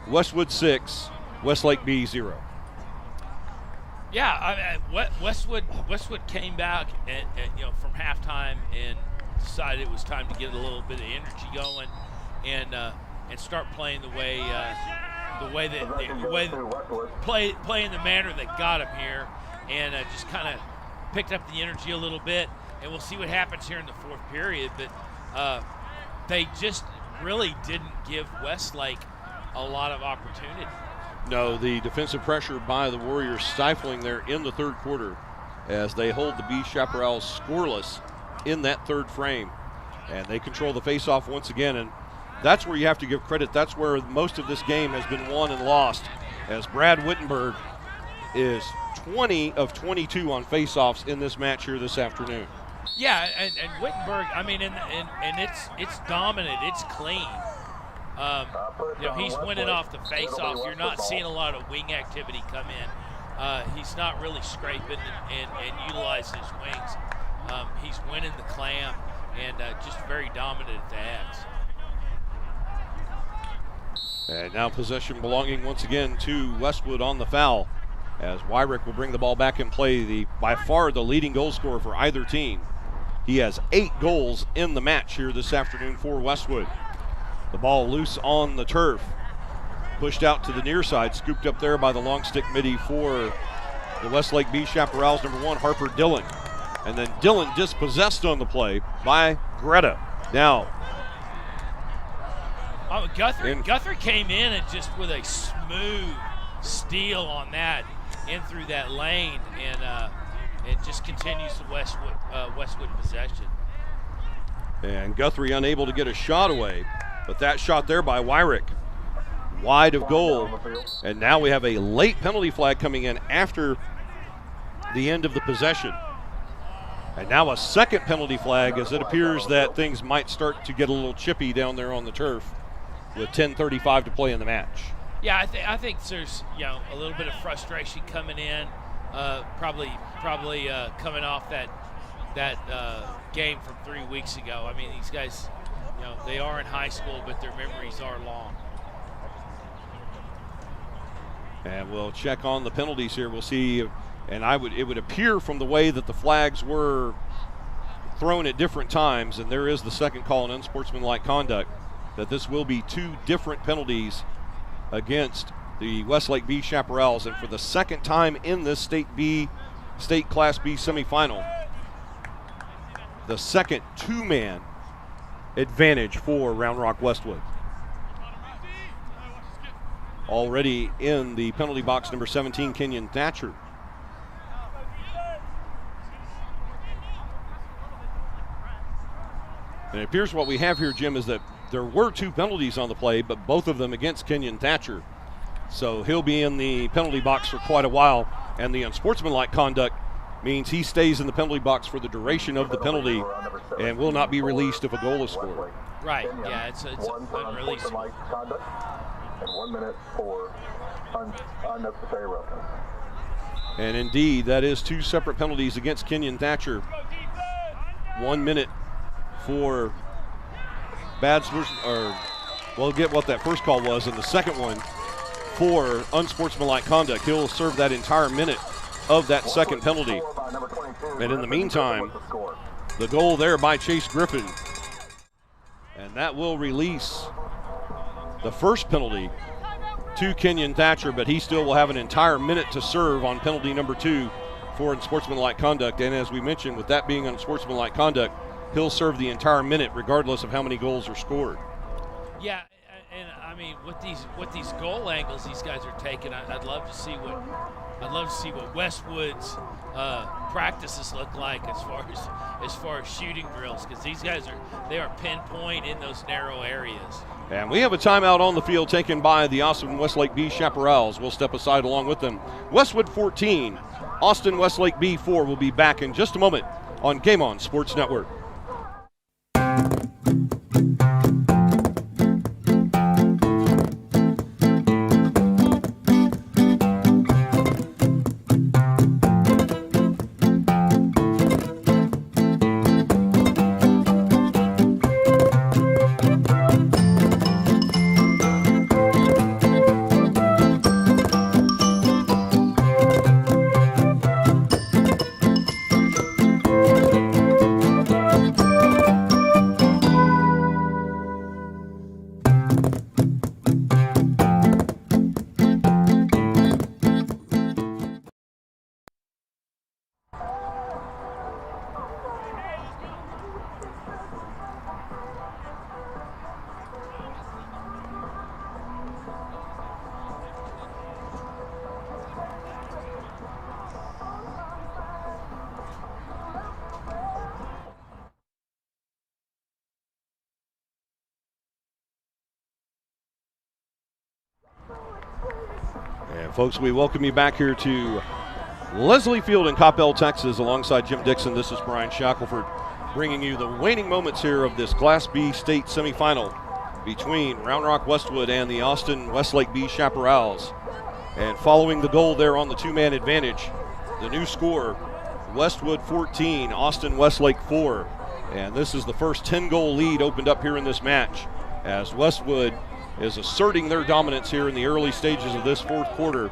Westwood 6, Westlake B 0. Yeah, Westwood came back and from halftime and decided it was time to get a little bit of energy going and start playing play in the manner that got them here, and just kind of picked up the energy a little bit. And we'll see what happens here in the fourth period. But they just really didn't give Westlake a lot of opportunity. No, the defensive pressure by the Warriors stifling there in the third quarter as they hold the B Chaparrals scoreless in that third frame. And they control the faceoff once again. And that's where you have to give credit. That's where most of this game has been won and lost, as Brad Wittenberg is 20 of 22 on faceoffs in this match here this afternoon. Yeah, and Wittenberg, I mean, and it's dominant, it's clean. He's winning off the face-off. You're not seeing a lot of wing activity come in. He's not really scraping and utilizing his wings. He's winning the clam and just very dominant at the ends. And now possession belonging once again to Westwood on the foul, as Wyrick will bring the ball back and play, by far the leading goal scorer for either team. He has 8 goals in the match here this afternoon for Westwood. The ball loose on the turf, pushed out to the near side, scooped up there by the long stick midi for the Westlake B Chaparrals, number 1, Harper Dillon. And then Dillon dispossessed on the play by Greta. Now, Guthrie came in and just with a smooth steal on that, in through that lane, and it just continues the Westwood possession. And Guthrie unable to get a shot away, but that shot there by Wyrick, wide of goal. And now we have a late penalty flag coming in after the end of the possession. And now a second penalty flag, as it appears that things might start to get a little chippy down there on the turf with 10:35 to play in the match. Yeah, I think there's a little bit of frustration coming in, probably coming off that game from 3 weeks ago. I mean, these guys, they are in high school, but their memories are long. And we'll check on the penalties here. We'll see, and it would appear from the way that the flags were thrown at different times, and there is the second call on unsportsmanlike conduct, that this will be 2 different penalties against the Westlake B Chaparrals, and for the second time in this state Class B semifinal, the second 2-man advantage for Round Rock Westwood. Already in the penalty box, number 17, Kenyon Thatcher. And it appears what we have here, Jim, is that there were 2 penalties on the play, but both of them against Kenyon Thatcher. So he'll be in the penalty box for quite a while, and the unsportsmanlike conduct means he stays in the penalty box for the duration of the penalty and will not be released if a goal is scored. Right, yeah, it's unreleasable. And 1 minute for unnecessary roughness. And indeed, that is 2 separate penalties against Kenyon Thatcher. 1 minute for we'll get what that first call was, and the second one for unsportsmanlike conduct. He'll serve that entire minute of that second penalty. And in the meantime, the goal there by Chase Griffin. And that will release the first penalty to Kenyon Thatcher, but he still will have an entire minute to serve on penalty number 2 for unsportsmanlike conduct. And as we mentioned, with that being unsportsmanlike conduct, he'll serve the entire minute regardless of how many goals are scored. Yeah, and I mean, with these goal angles these guys are taking, I'd love to see what Westwood's practices look like as far as shooting drills, because these guys are pinpoint in those narrow areas. And we have a timeout on the field taken by the Austin Westlake B Chaparrals. We'll step aside along with them. Westwood 14, Austin Westlake B 4 will be back in just a moment on Game On Sports Network. Folks, we welcome you back here to Leslie Field in Coppell, Texas, alongside Jim Dixon. This is Brian Shackelford bringing you the waning moments here of this Class B state semifinal between Round Rock Westwood and the Austin Westlake B Chaparrals. And following the goal there on the 2-man advantage, the new score, Westwood 14, Austin Westlake 4. And this is the first 10-goal lead opened up here in this match, as Westwood is asserting their dominance here in the early stages of this fourth quarter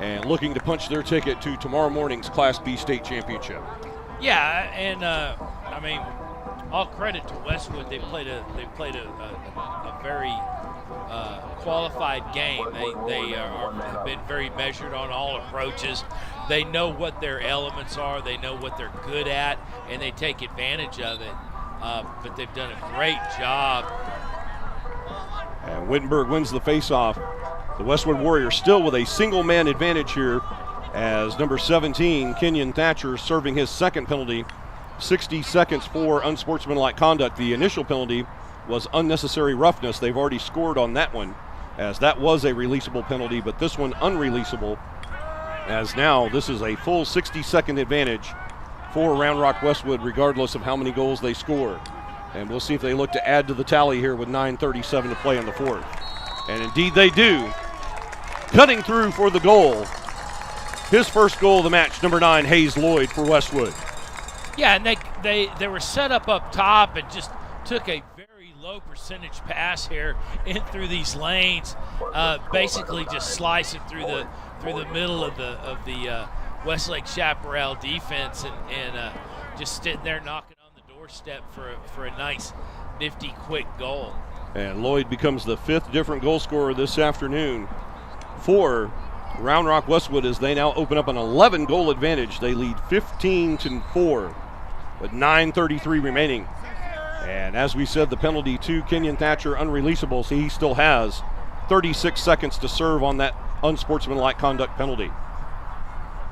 and looking to punch their ticket to tomorrow morning's Class B state championship. Yeah, and I mean, all credit to Westwood. They played a very qualified game. They have been very measured on all approaches. They know what their elements are. They know what they're good at, and they take advantage of it. But they've done a great job. And Wittenberg wins the faceoff. The Westwood Warriors still with a single-man advantage here, as number 17, Kenyon Thatcher, serving his second penalty. 60 seconds for unsportsmanlike conduct. The initial penalty was unnecessary roughness. They've already scored on that one, as that was a releasable penalty, but this one unreleasable, as now this is a full 60-second advantage for Round Rock Westwood, regardless of how many goals they score. And we'll see if they look to add to the tally here with 9:37 to play in the fourth. And indeed they do. Cutting through for the goal. His first goal of the match, number 9, Hayes Lloyd for Westwood. Yeah, and they were set up top and just took a very low percentage pass here in through these lanes, basically just slicing through the middle of the Westlake Chaparral defense and just sitting there knocking on the doorstep for a nice, nifty, quick goal. And Lloyd becomes the 5th different goal scorer this afternoon for Round Rock Westwood, as they now open up an 11-goal advantage. They lead 15-4 with 9:33 remaining. And as we said, the penalty to Kenyon Thatcher unreleasable, so he still has 36 seconds to serve on that unsportsmanlike conduct penalty.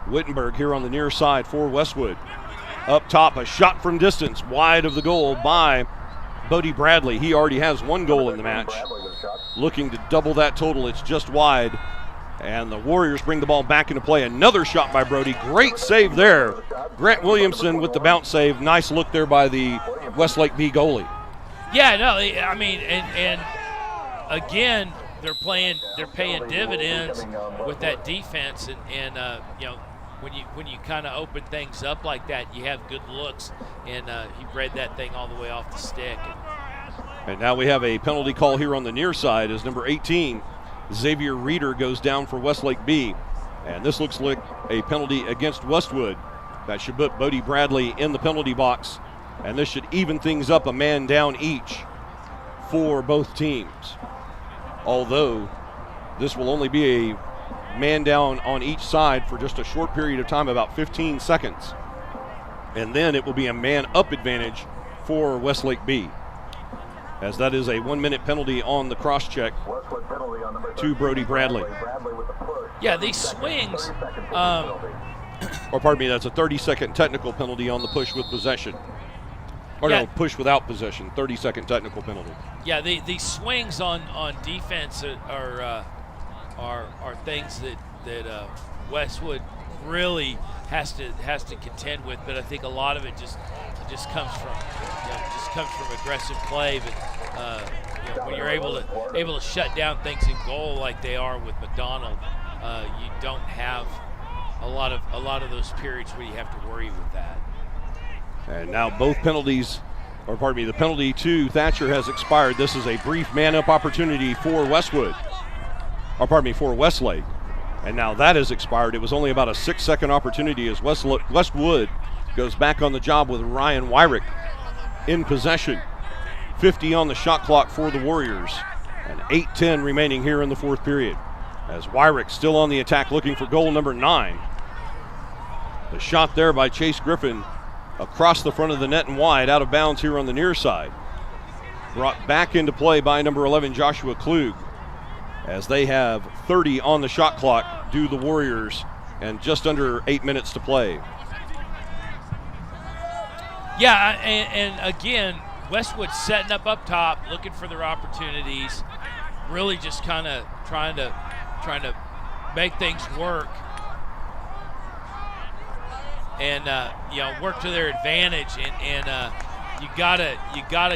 Wittenberg here on the near side for Westwood. Up top, a shot from distance, wide of the goal by Bodie Bradley. He already has 1 goal in the match. Looking to double that total, it's just wide. And the Warriors bring the ball back into play. Another shot by Brody. Great save there. Grant Williamson with the bounce save. Nice look there by the Westlake B goalie. Yeah, no, I mean, and again, they're paying dividends with that defense, and you know, when you kind of open things up like that, you have good looks, and he bred that thing all the way off the stick. And now we have a penalty call here on the near side as number 18, Xavier Reeder, goes down for Westlake B. And this looks like a penalty against Westwood. That should put Bodie Bradley in the penalty box. And this should even things up, a man down each for both teams. Although this will only be a man down on each side for just a short period of time, about 15 seconds. And then it will be a man up advantage for Westlake B, as that is a 1 minute penalty on the cross check to Brody Bradley. Yeah, these swings. Or pardon me, that's a 30-second technical penalty on the push with possession. Or no, push without possession, 30-second technical penalty. Yeah, these swings on defense are things that Westwood really has to contend with. But I think a lot of it just comes from aggressive play. But when you're able to shut down things in goal like they are with McDonald, you don't have a lot of those periods where you have to worry with that. And now both penalties, or pardon me, the penalty to Thatcher has expired. This is a brief man-up opportunity for Westwood, or pardon me, for Westlake. And now that has expired. It was only about a 6-second opportunity as Westwood goes back on the job with Ryan Wyrick in possession. 50 on the shot clock for the Warriors, and 8:10 remaining here in the fourth period. As Wyrick still on the attack looking for goal number 9. The shot there by Chase Griffin across the front of the net and wide, out of bounds here on the near side. Brought back into play by number 11, Joshua Klug, as they have 30 on the shot clock, do the Warriors, and just under 8 minutes to play. Yeah, and again, Westwood setting up top, looking for their opportunities, really just kind of trying to make things work. And work to their advantage, and you gotta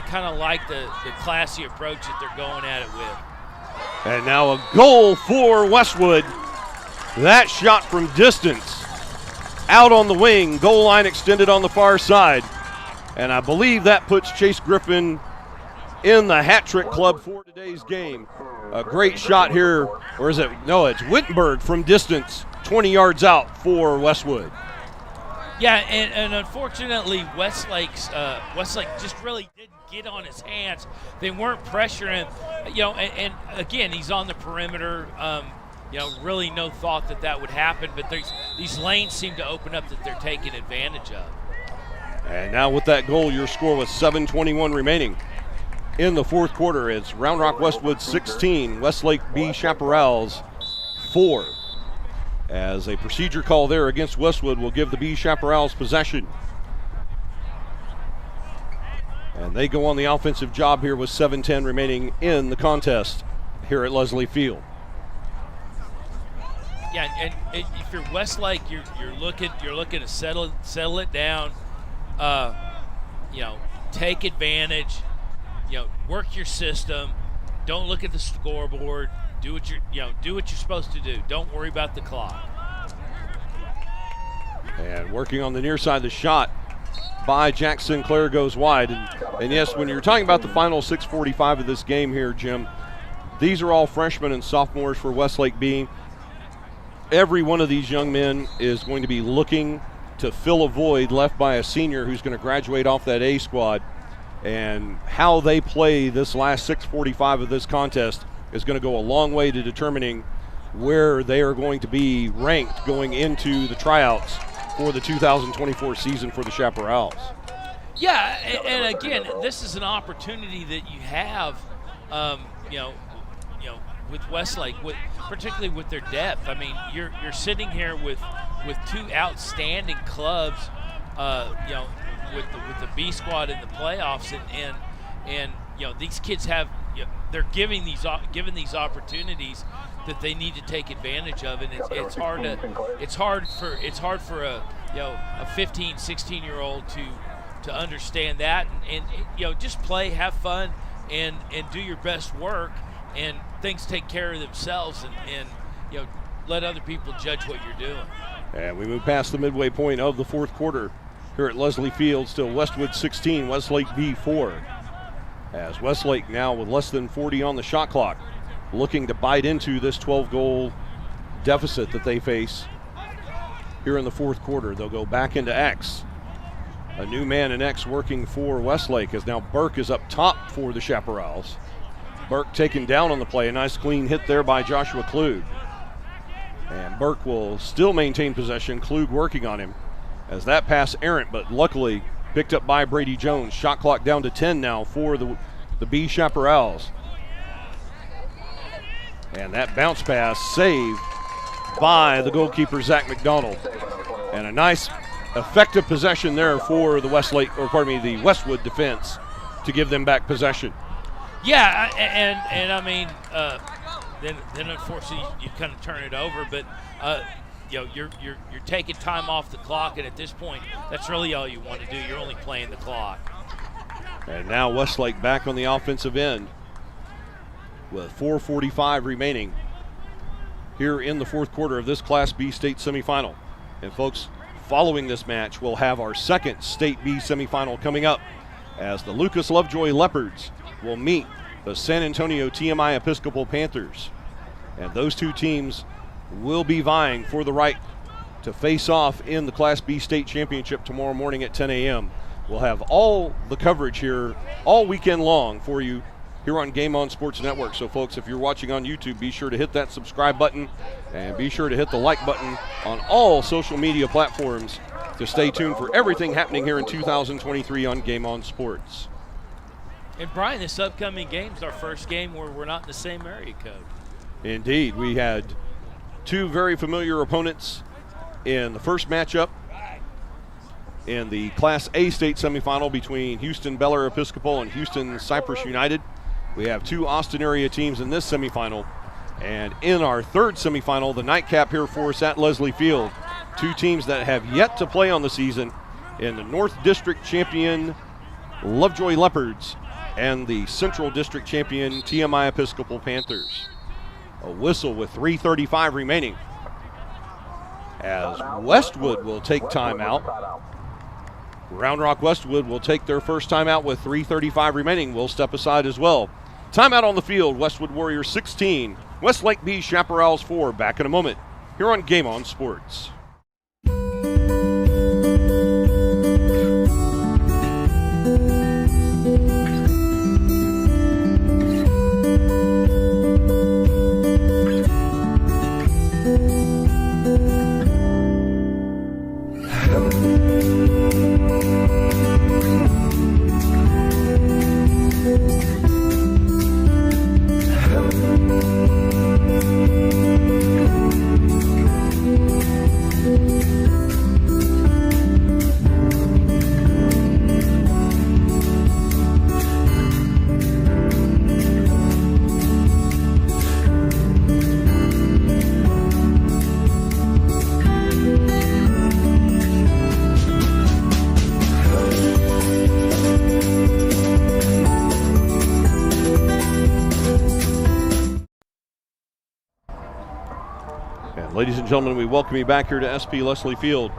kind of like the classy approach that they're going at it with. And now a goal for Westwood. That shot from distance, out on the wing, goal line extended on the far side, and I believe that puts Chase Griffin in the hat trick club for today's game. A great shot here, or is it? No, it's Wittenberg from distance, 20 yards out for Westwood. Yeah, and unfortunately, Westlake just really didn't get on his hands. They weren't pressuring, and again, he's on the perimeter. Really no thought that would happen, but these lanes seem to open up that they're taking advantage of. And now with that goal, your score was 7:21 remaining in the fourth quarter. It's Round Rock Westwood 16, Westlake B Chaparrals 4. As a procedure call there against Westwood will give the B Chaparrals possession. And they go on the offensive job here with 7:10 remaining in the contest here at Leslie Field. Yeah, and if you're Westlake, you're looking to settle it down. Take advantage. Work your system. Don't look at the scoreboard. Do what you're supposed to do. Don't worry about the clock. And working on the near side, the shot by Jack Sinclair goes wide. And yes, when you're talking about the final 6:45 of this game here, Jim, these are all freshmen and sophomores for Westlake B. Every one of these young men is going to be looking to fill a void left by a senior who's going to graduate off that A squad. And how they play this last 6:45 of this contest is going to go a long way to determining where they are going to be ranked going into the tryouts for the 2024 season for the Chaparrals. Yeah, and again, this is an opportunity that you have, with Westlake, particularly with their depth. I mean, you're sitting here with two outstanding clubs, with the B squad in the playoffs, and these kids have. They're given these opportunities that they need to take advantage of, and it's hard for a 15, 16-year-old to understand that, and just play, have fun, and do your best work, and things take care of themselves, and let other people judge what you're doing. And we move past the midway point of the fourth quarter here at Leslie Field. Still Westwood 16, Westlake B 4. As Westlake now with less than 40 on the shot clock, looking to bite into this 12-goal deficit that they face here in the fourth quarter. They'll go back into X. A new man in X working for Westlake, as now Burke is up top for the Chaparrals. Burke taken down on the play. A nice clean hit there by Joshua Klug. And Burke will still maintain possession. Klug working on him as that pass errant, but luckily picked up by Brady Jones. Shot clock down to 10 now for the B Chaparrals. And that bounce pass saved by the goalkeeper, Zach McDonald. And a nice effective possession there for the the Westwood defense to give them back possession. Yeah, and I mean, then unfortunately you kind of turn it over, but you're taking time off the clock, and at this point, that's really all you want to do. You're only playing the clock. And now Westlake back on the offensive end with 4:45 remaining here in the fourth quarter of this Class B state semifinal. And folks, following this match, we'll have our second State B semifinal coming up as the Lucas Lovejoy Leopards will meet the San Antonio TMI Episcopal Panthers. And those two teams will be vying for the right to face off in the Class B state championship tomorrow morning at 10 a.m. We'll have all the coverage here all weekend long for you here on Game On Sports Network. So folks, if you're watching on YouTube, be sure to hit that subscribe button and be sure to hit the like button on all social media platforms to stay tuned for everything happening here in 2023 on Game On Sports. And Brian, this upcoming game is our first game where we're not in the same area code. Indeed, we had two very familiar opponents in the first matchup in the Class A state semifinal between Houston Bel Air Episcopal and Houston Cypress United. We have two Austin area teams in this semifinal. And in our third semifinal, the nightcap here for us at Leslie Field, two teams that have yet to play on the season in the North District champion Lovejoy Leopards and the Central District champion TMI Episcopal Panthers. A whistle with 3:35 remaining as Westwood will take timeout. Round Rock Westwood will take their first timeout with 3:35 remaining. We'll step aside as well. Timeout on the field, Westwood Warriors 16, Westlake B Chaparrals 4. Back in a moment here on Game On Sports. Ladies and gentlemen, we welcome you back here to SP Leslie Field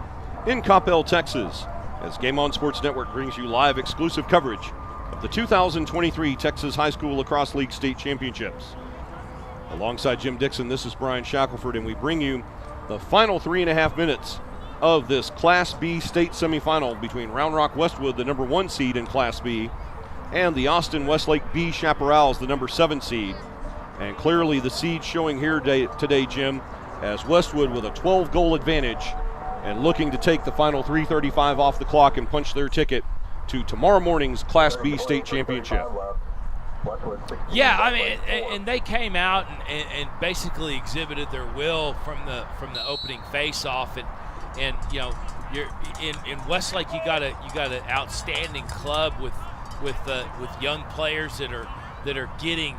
in Coppell, Texas, as Game On Sports Network brings you live exclusive coverage of the 2023 Texas High School Lacrosse League State Championships. Alongside Jim Dixon, this is Brian Shackelford, and we bring you the final 3.5 minutes of this Class B state semifinal between Round Rock Westwood, the number 1 seed in Class B, and the Austin Westlake B Chaparrals, the number 7 seed. And clearly the seed showing here today, Jim, as Westwood with a 12-goal advantage and looking to take the final 3:35 off the clock and punch their ticket to tomorrow morning's Class B state championship. Yeah, I mean, and they came out and basically exhibited their will from the opening face-off, and you know, you're in Westlake, you got an outstanding club with young players that are getting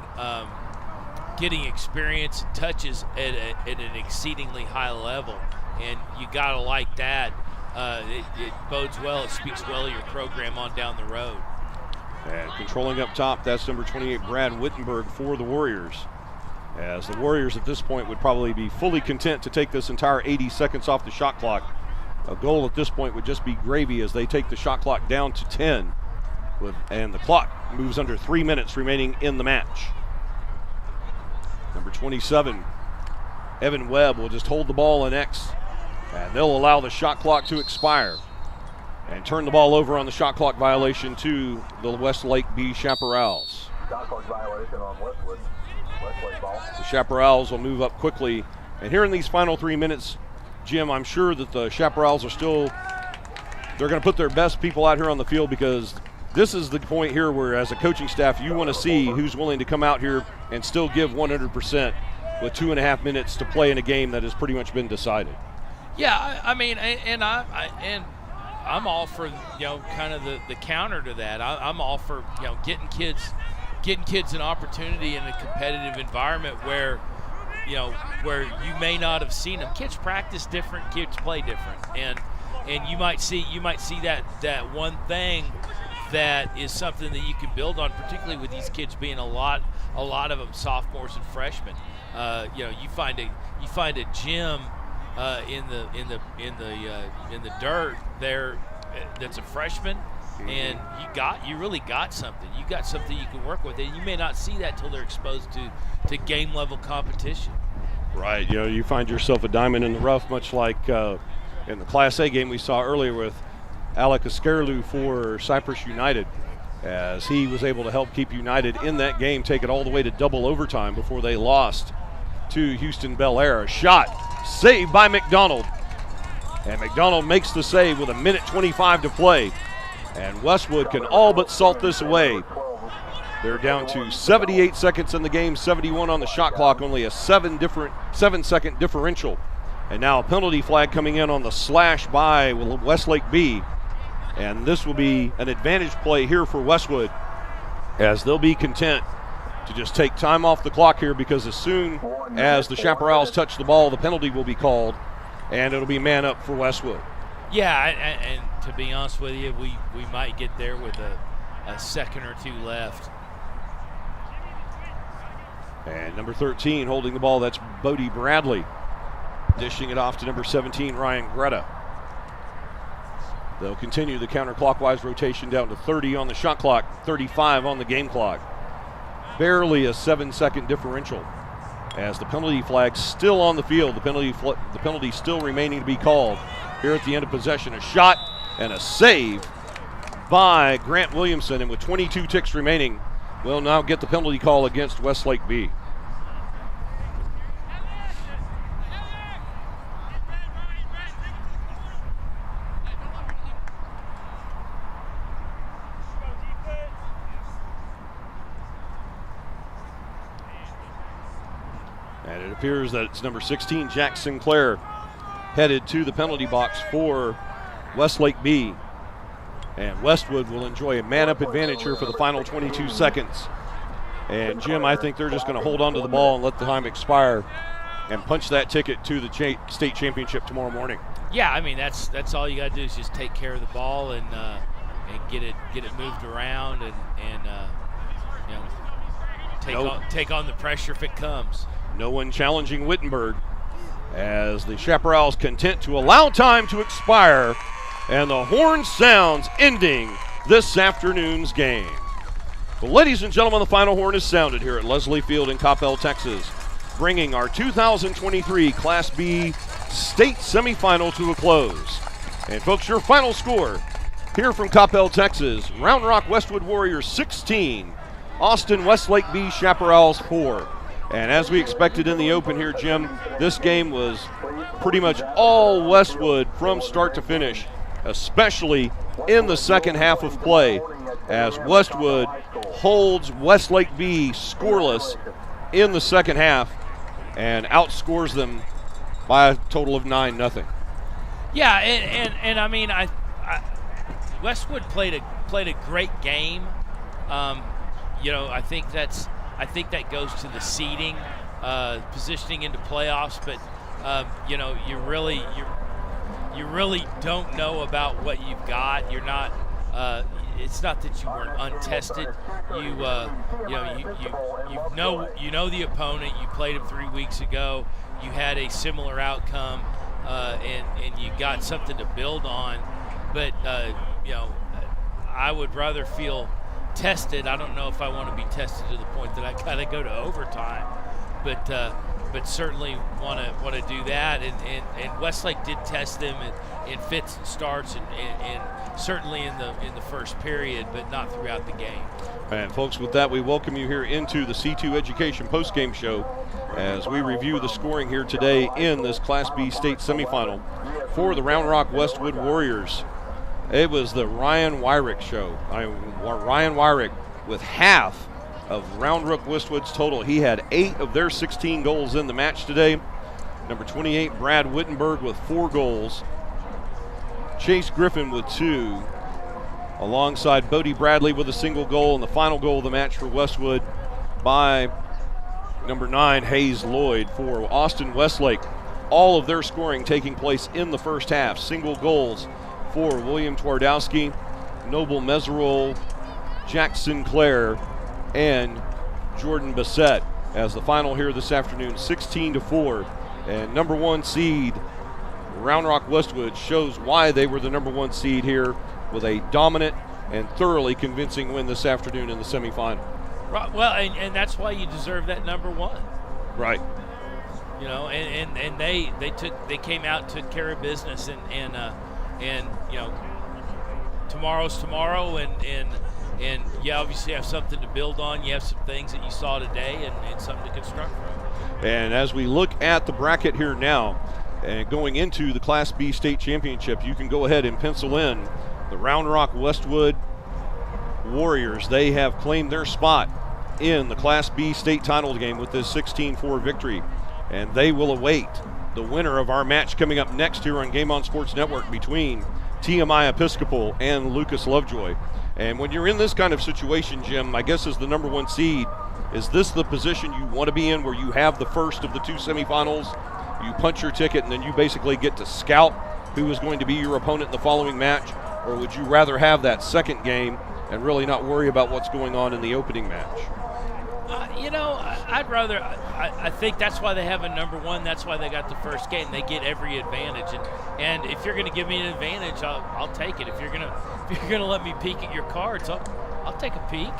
getting experience and touches at an exceedingly high level, and you gotta like that. It bodes well. It speaks well of your program on down the road. And controlling up top, that's number 28, Brad Wittenberg for the Warriors. As the Warriors at this point would probably be fully content to take this entire 80 seconds off the shot clock. A goal at this point would just be gravy as they take the shot clock down to 10. And the clock moves under 3 minutes remaining in the match. Number 27, Evan Webb will just hold the ball in X. And they'll allow the shot clock to expire and turn the ball over on the shot clock violation to the Westlake B Chaparrals. Shot clock violation on Westwood. Westlake ball. The Chaparrals will move up quickly. And here in these final 3 minutes, Jim, I'm sure that the Chaparrals are still, they're going to put their best people out here on the field, because this is the point here where, as a coaching staff, you want to see who's willing to come out here and still give 100% with 2.5 minutes to play in a game that has pretty much been decided. Yeah, I mean, and I'm all for, kind of the counter to that. I'm all for, getting kids an opportunity in a competitive environment where you may not have seen them. Kids practice different, kids play different, and you might see that one thing that is something that you can build on, particularly with these kids being a lot of them sophomores and freshmen. You find a gym in the dirt there that's a freshman, and you really got something. You got something you can work with, and you may not see that till they're exposed to game level competition. Right. You find yourself a diamond in the rough, much like in the Class A game we saw earlier with Alec Askerlu for Cypress United, as he was able to help keep United in that game, take it all the way to double overtime before they lost to Houston Bel Air. A shot saved by McDonald, and McDonald makes the save with 1:25 to play, and Westwood can all but salt this away. They're down to 78 seconds in the game, 71 on the shot clock, only a 7-second differential. And now a penalty flag coming in on the slash by Westlake B. And this will be an advantage play here for Westwood, as they'll be content to just take time off the clock here, because as soon as the Chaparrals touch the ball, the penalty will be called, and it'll be man up for Westwood. Yeah, and to be honest with you, we might get there with a second or two left. And number 13 holding the ball, that's Bodie Bradley. Dishing it off to number 17, Ryan Greta. They'll continue the counterclockwise rotation down to 30 on the shot clock, 35 on the game clock. Barely a 7-second differential, as the penalty flag's still on the field. The penalty still remaining to be called here at the end of possession. A shot and a save by Grant Williamson, and with 22 ticks remaining, we'll now get the penalty call against Westlake B. And it appears that it's number 16, Jack Sinclair, headed to the penalty box for Westlake B. And Westwood will enjoy a man-up advantage here for the final 22 seconds. And, Jim, I think they're just going to hold on to the ball and let the time expire and punch that ticket to the state championship tomorrow morning. Yeah, I mean, that's all you got to do is just take care of the ball and get it moved around and take on the pressure if it comes. No one challenging Wittenberg, as the Chaparrals content to allow time to expire, and the horn sounds ending this afternoon's game. Well, ladies and gentlemen, the final horn is sounded here at Leslie Field in Coppell, Texas, bringing our 2023 Class B state semifinal to a close. And folks, your final score here from Coppell, Texas: Round Rock Westwood Warriors 16, Austin Westlake B Chaparrals 4. And as we expected in the open here, Jim, this game was pretty much all Westwood from start to finish, especially in the second half of play, as Westwood holds Westlake B scoreless in the second half and outscores them by a total of 9-0. Yeah, and I mean, Westwood played a great game. I think that's I think that goes to the seeding, positioning into playoffs. But you really don't know about what you've got. You're not. It's not that you weren't untested. You know the opponent. You played him 3 weeks ago. You had a similar outcome, and you got something to build on. But I would rather feel tested. I don't know if I want to be tested to the point that I gotta go to overtime, but certainly want to do that. And Westlake did test them in fits and starts, and certainly in the first period, but not throughout the game. And folks, with that, we welcome you here into the C2 Education postgame show as we review the scoring here today in this Class B state semifinal for the Round Rock Westwood Warriors. It was the Ryan Wyrick show. Ryan Wyrick with half of Round Rock Westwood's total. He had 8 of their 16 goals in the match today. Number 28, Brad Wittenberg with 4 goals. Chase Griffin with 2, alongside Bodie Bradley with a single goal, and the final goal of the match for Westwood by number 9, Hayes Lloyd for Austin Westlake. All of their scoring taking place in the first half. Single goals for William Twardowski, Noble Meserole, Jack Sinclair, and Jordan Bassett. As the final here this afternoon, 16-4, and number 1 seed Round Rock Westwood shows why they were the number 1 seed here with a dominant and thoroughly convincing win this afternoon in the semifinal. Right. Well, and that's why you deserve that number 1. Right. And they came out, took care of business, and tomorrow's tomorrow, and you obviously have something to build on. You have some things that you saw today and something to construct from. And as we look at the bracket here now, and going into the Class B state championship, you can go ahead and pencil in the Round Rock Westwood Warriors. They have claimed their spot in the Class B state title game with this 16-4 victory, and they will await the winner of our match coming up next here on Game On Sports Network between TMI Episcopal and Lucas Lovejoy. And when you're in this kind of situation, Jim, I guess as the number 1 seed, is this the position you want to be in, where you have the first of the 2 semifinals? You punch your ticket and then you basically get to scout who is going to be your opponent in the following match? Or would you rather have that second game and really not worry about what's going on in the opening match? I'd rather. I think that's why they have a number 1. That's why they got the first game. They get every advantage, and if you're going to give me an advantage, I'll take it. If you're gonna let me peek at your cards, I'll take a peek.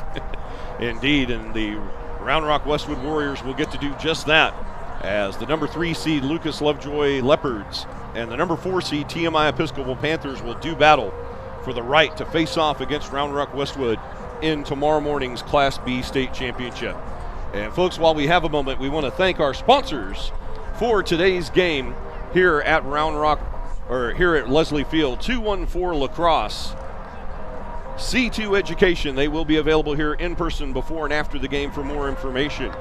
Indeed, and the Round Rock Westwood Warriors will get to do just that, as the number 3 seed Lucas Lovejoy Leopards and the number 4 seed TMI Episcopal Panthers will do battle for the right to face off against Round Rock Westwood in tomorrow morning's Class B state championship. And folks, while we have a moment, we want to thank our sponsors for today's game here at here at Leslie Field. 214 Lacrosse, C2 Education. They will be available here in person before and after the game for more information.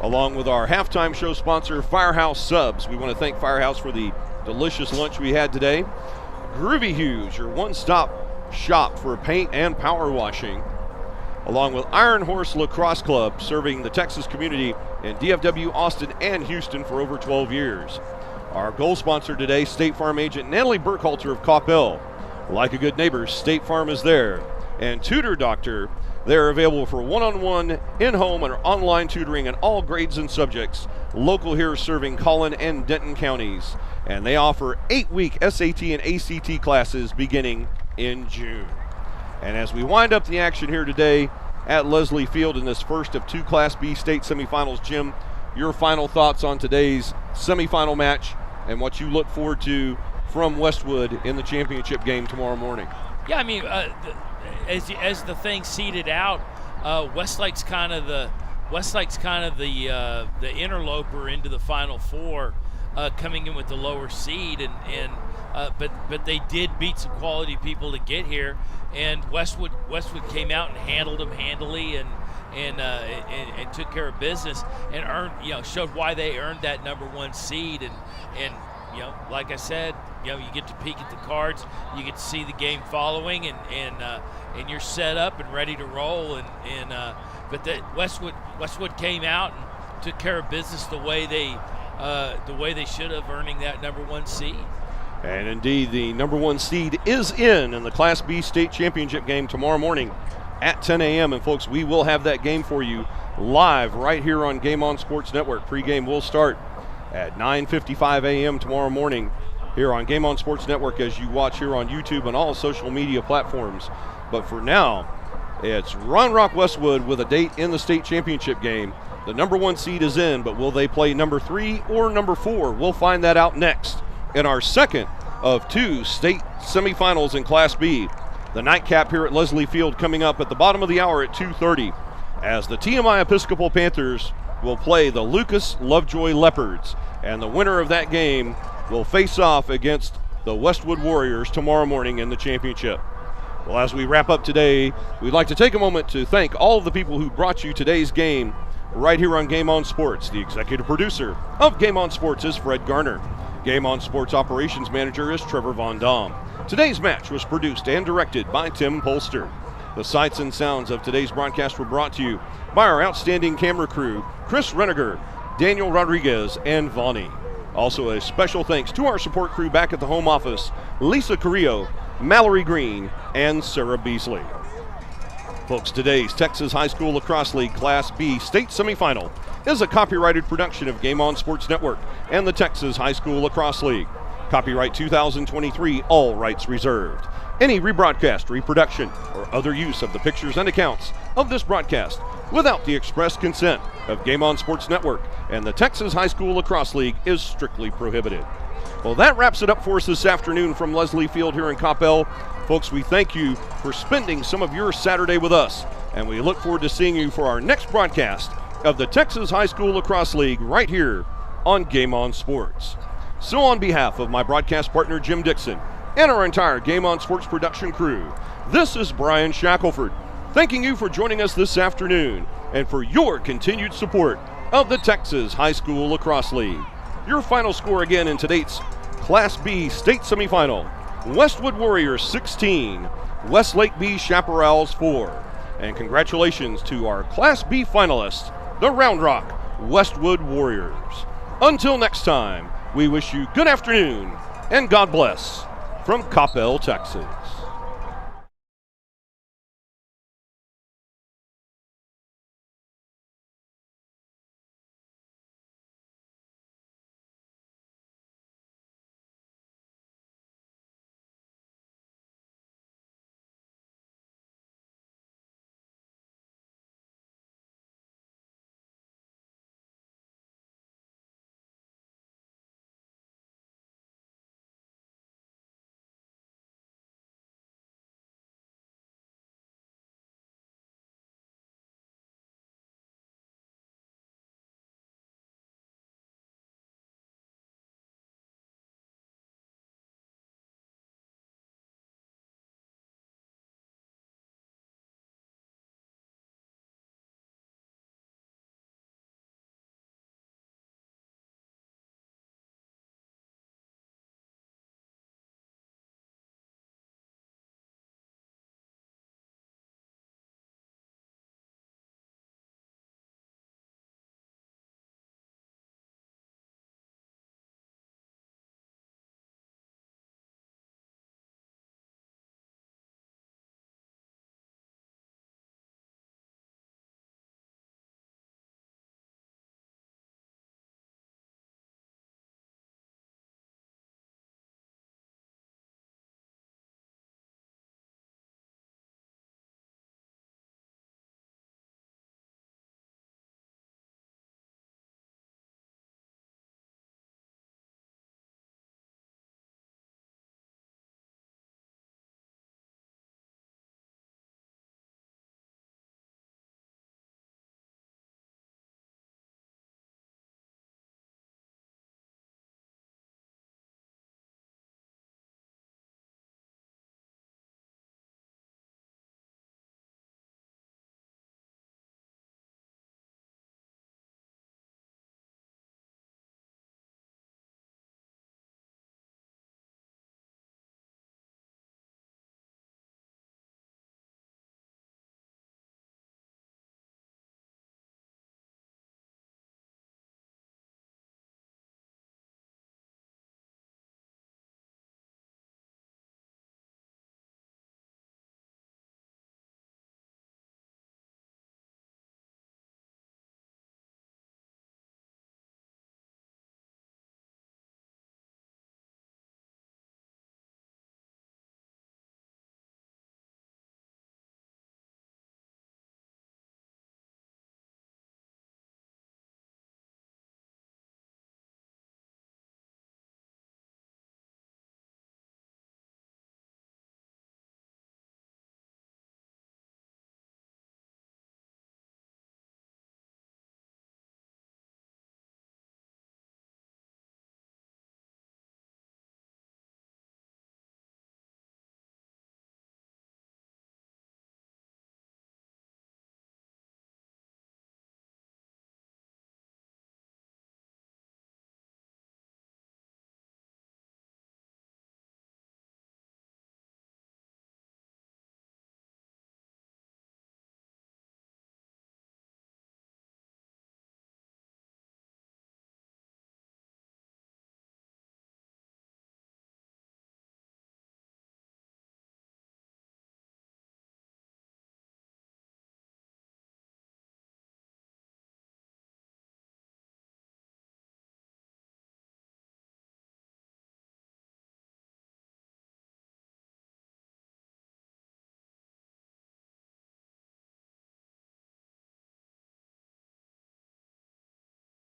Along with our halftime show sponsor, Firehouse Subs. We want to thank Firehouse for the delicious lunch we had today. Groovy Hues, your one-stop shop for paint and power washing. Along with Iron Horse Lacrosse Club, serving the Texas community in DFW, Austin, and Houston for over 12 years. Our goal sponsor today, State Farm agent Natalie Burkhalter of Coppell. Like a good neighbor, State Farm is there. And Tutor Doctor, they're available for one-on-one, in-home, and online tutoring in all grades and subjects. Local here serving Collin and Denton counties. And they offer 8-week SAT and ACT classes beginning in June. And as we wind up the action here today at Leslie Field in this first of 2 Class B state semifinals, Jim, your final thoughts on today's semifinal match and what you look forward to from Westwood in the championship game tomorrow morning. Yeah, I mean, as the thing seeded out, Westlake's kind of the interloper into the Final Four, coming in with the lower seed, but they did beat some quality people to get here, and Westwood came out and handled them handily and took care of business and earned, showed why they earned that number 1 seed, and like I said, you get to peek at the cards, you get to see the game following, and you're set up and ready to roll. But that Westwood came out and took care of business the way they should have, earning that number 1 seed. And indeed, the number 1 seed is in the Class B state championship game tomorrow morning at 10 a.m. And folks, we will have that game for you live right here on Game On Sports Network. Pre-game will start at 9:55 a.m. tomorrow morning here on Game On Sports Network as you watch here on YouTube and all social media platforms. But for now, it's Round Rock Westwood with a date in the state championship game. The number 1 seed is in, but will they play number 3 or number 4? We'll find that out next in our second of 2 state semifinals in Class B. The nightcap here at Leslie Field coming up at the bottom of the hour at 2:30 as the TMI Episcopal Panthers will play the Lucas Lovejoy Leopards, and the winner of that game will face off against the Westwood Warriors tomorrow morning in the championship. Well, as we wrap up today, we'd like to take a moment to thank all of the people who brought you today's game right here on Game On Sports. The executive producer of Game On Sports is Fred Garner. Game On Sports Operations Manager is Trevor Von Dam. Today's match was produced and directed by Tim Polster. The sights and sounds of today's broadcast were brought to you by our outstanding camera crew, Chris Reniger, Daniel Rodriguez, and Vonnie. Also a special thanks to our support crew back at the home office, Lisa Carrillo, Mallory Green, and Sarah Beasley. Folks, today's Texas High School Lacrosse League Class B state semifinal is a copyrighted production of Game On Sports Network and the Texas High School Lacrosse League. Copyright 2023, all rights reserved. Any rebroadcast, reproduction, or other use of the pictures and accounts of this broadcast without the express consent of Game On Sports Network and the Texas High School Lacrosse League is strictly prohibited. Well, that wraps it up for us this afternoon from Leslie Field here in Coppell. Folks, we thank you for spending some of your Saturday with us, and we look forward to seeing you for our next broadcast of the Texas High School Lacrosse League right here on Game On Sports. So on behalf of my broadcast partner Jim Dixon and our entire Game On Sports production crew, this is Brian Shackelford, thanking you for joining us this afternoon and for your continued support of the Texas High School Lacrosse League. Your final score again in today's Class B state semifinal: Westwood Warriors 16, Westlake B Chaparrals 4. And congratulations to our Class B finalists, the Round Rock Westwood Warriors. Until next time, we wish you good afternoon and God bless from Coppell, Texas.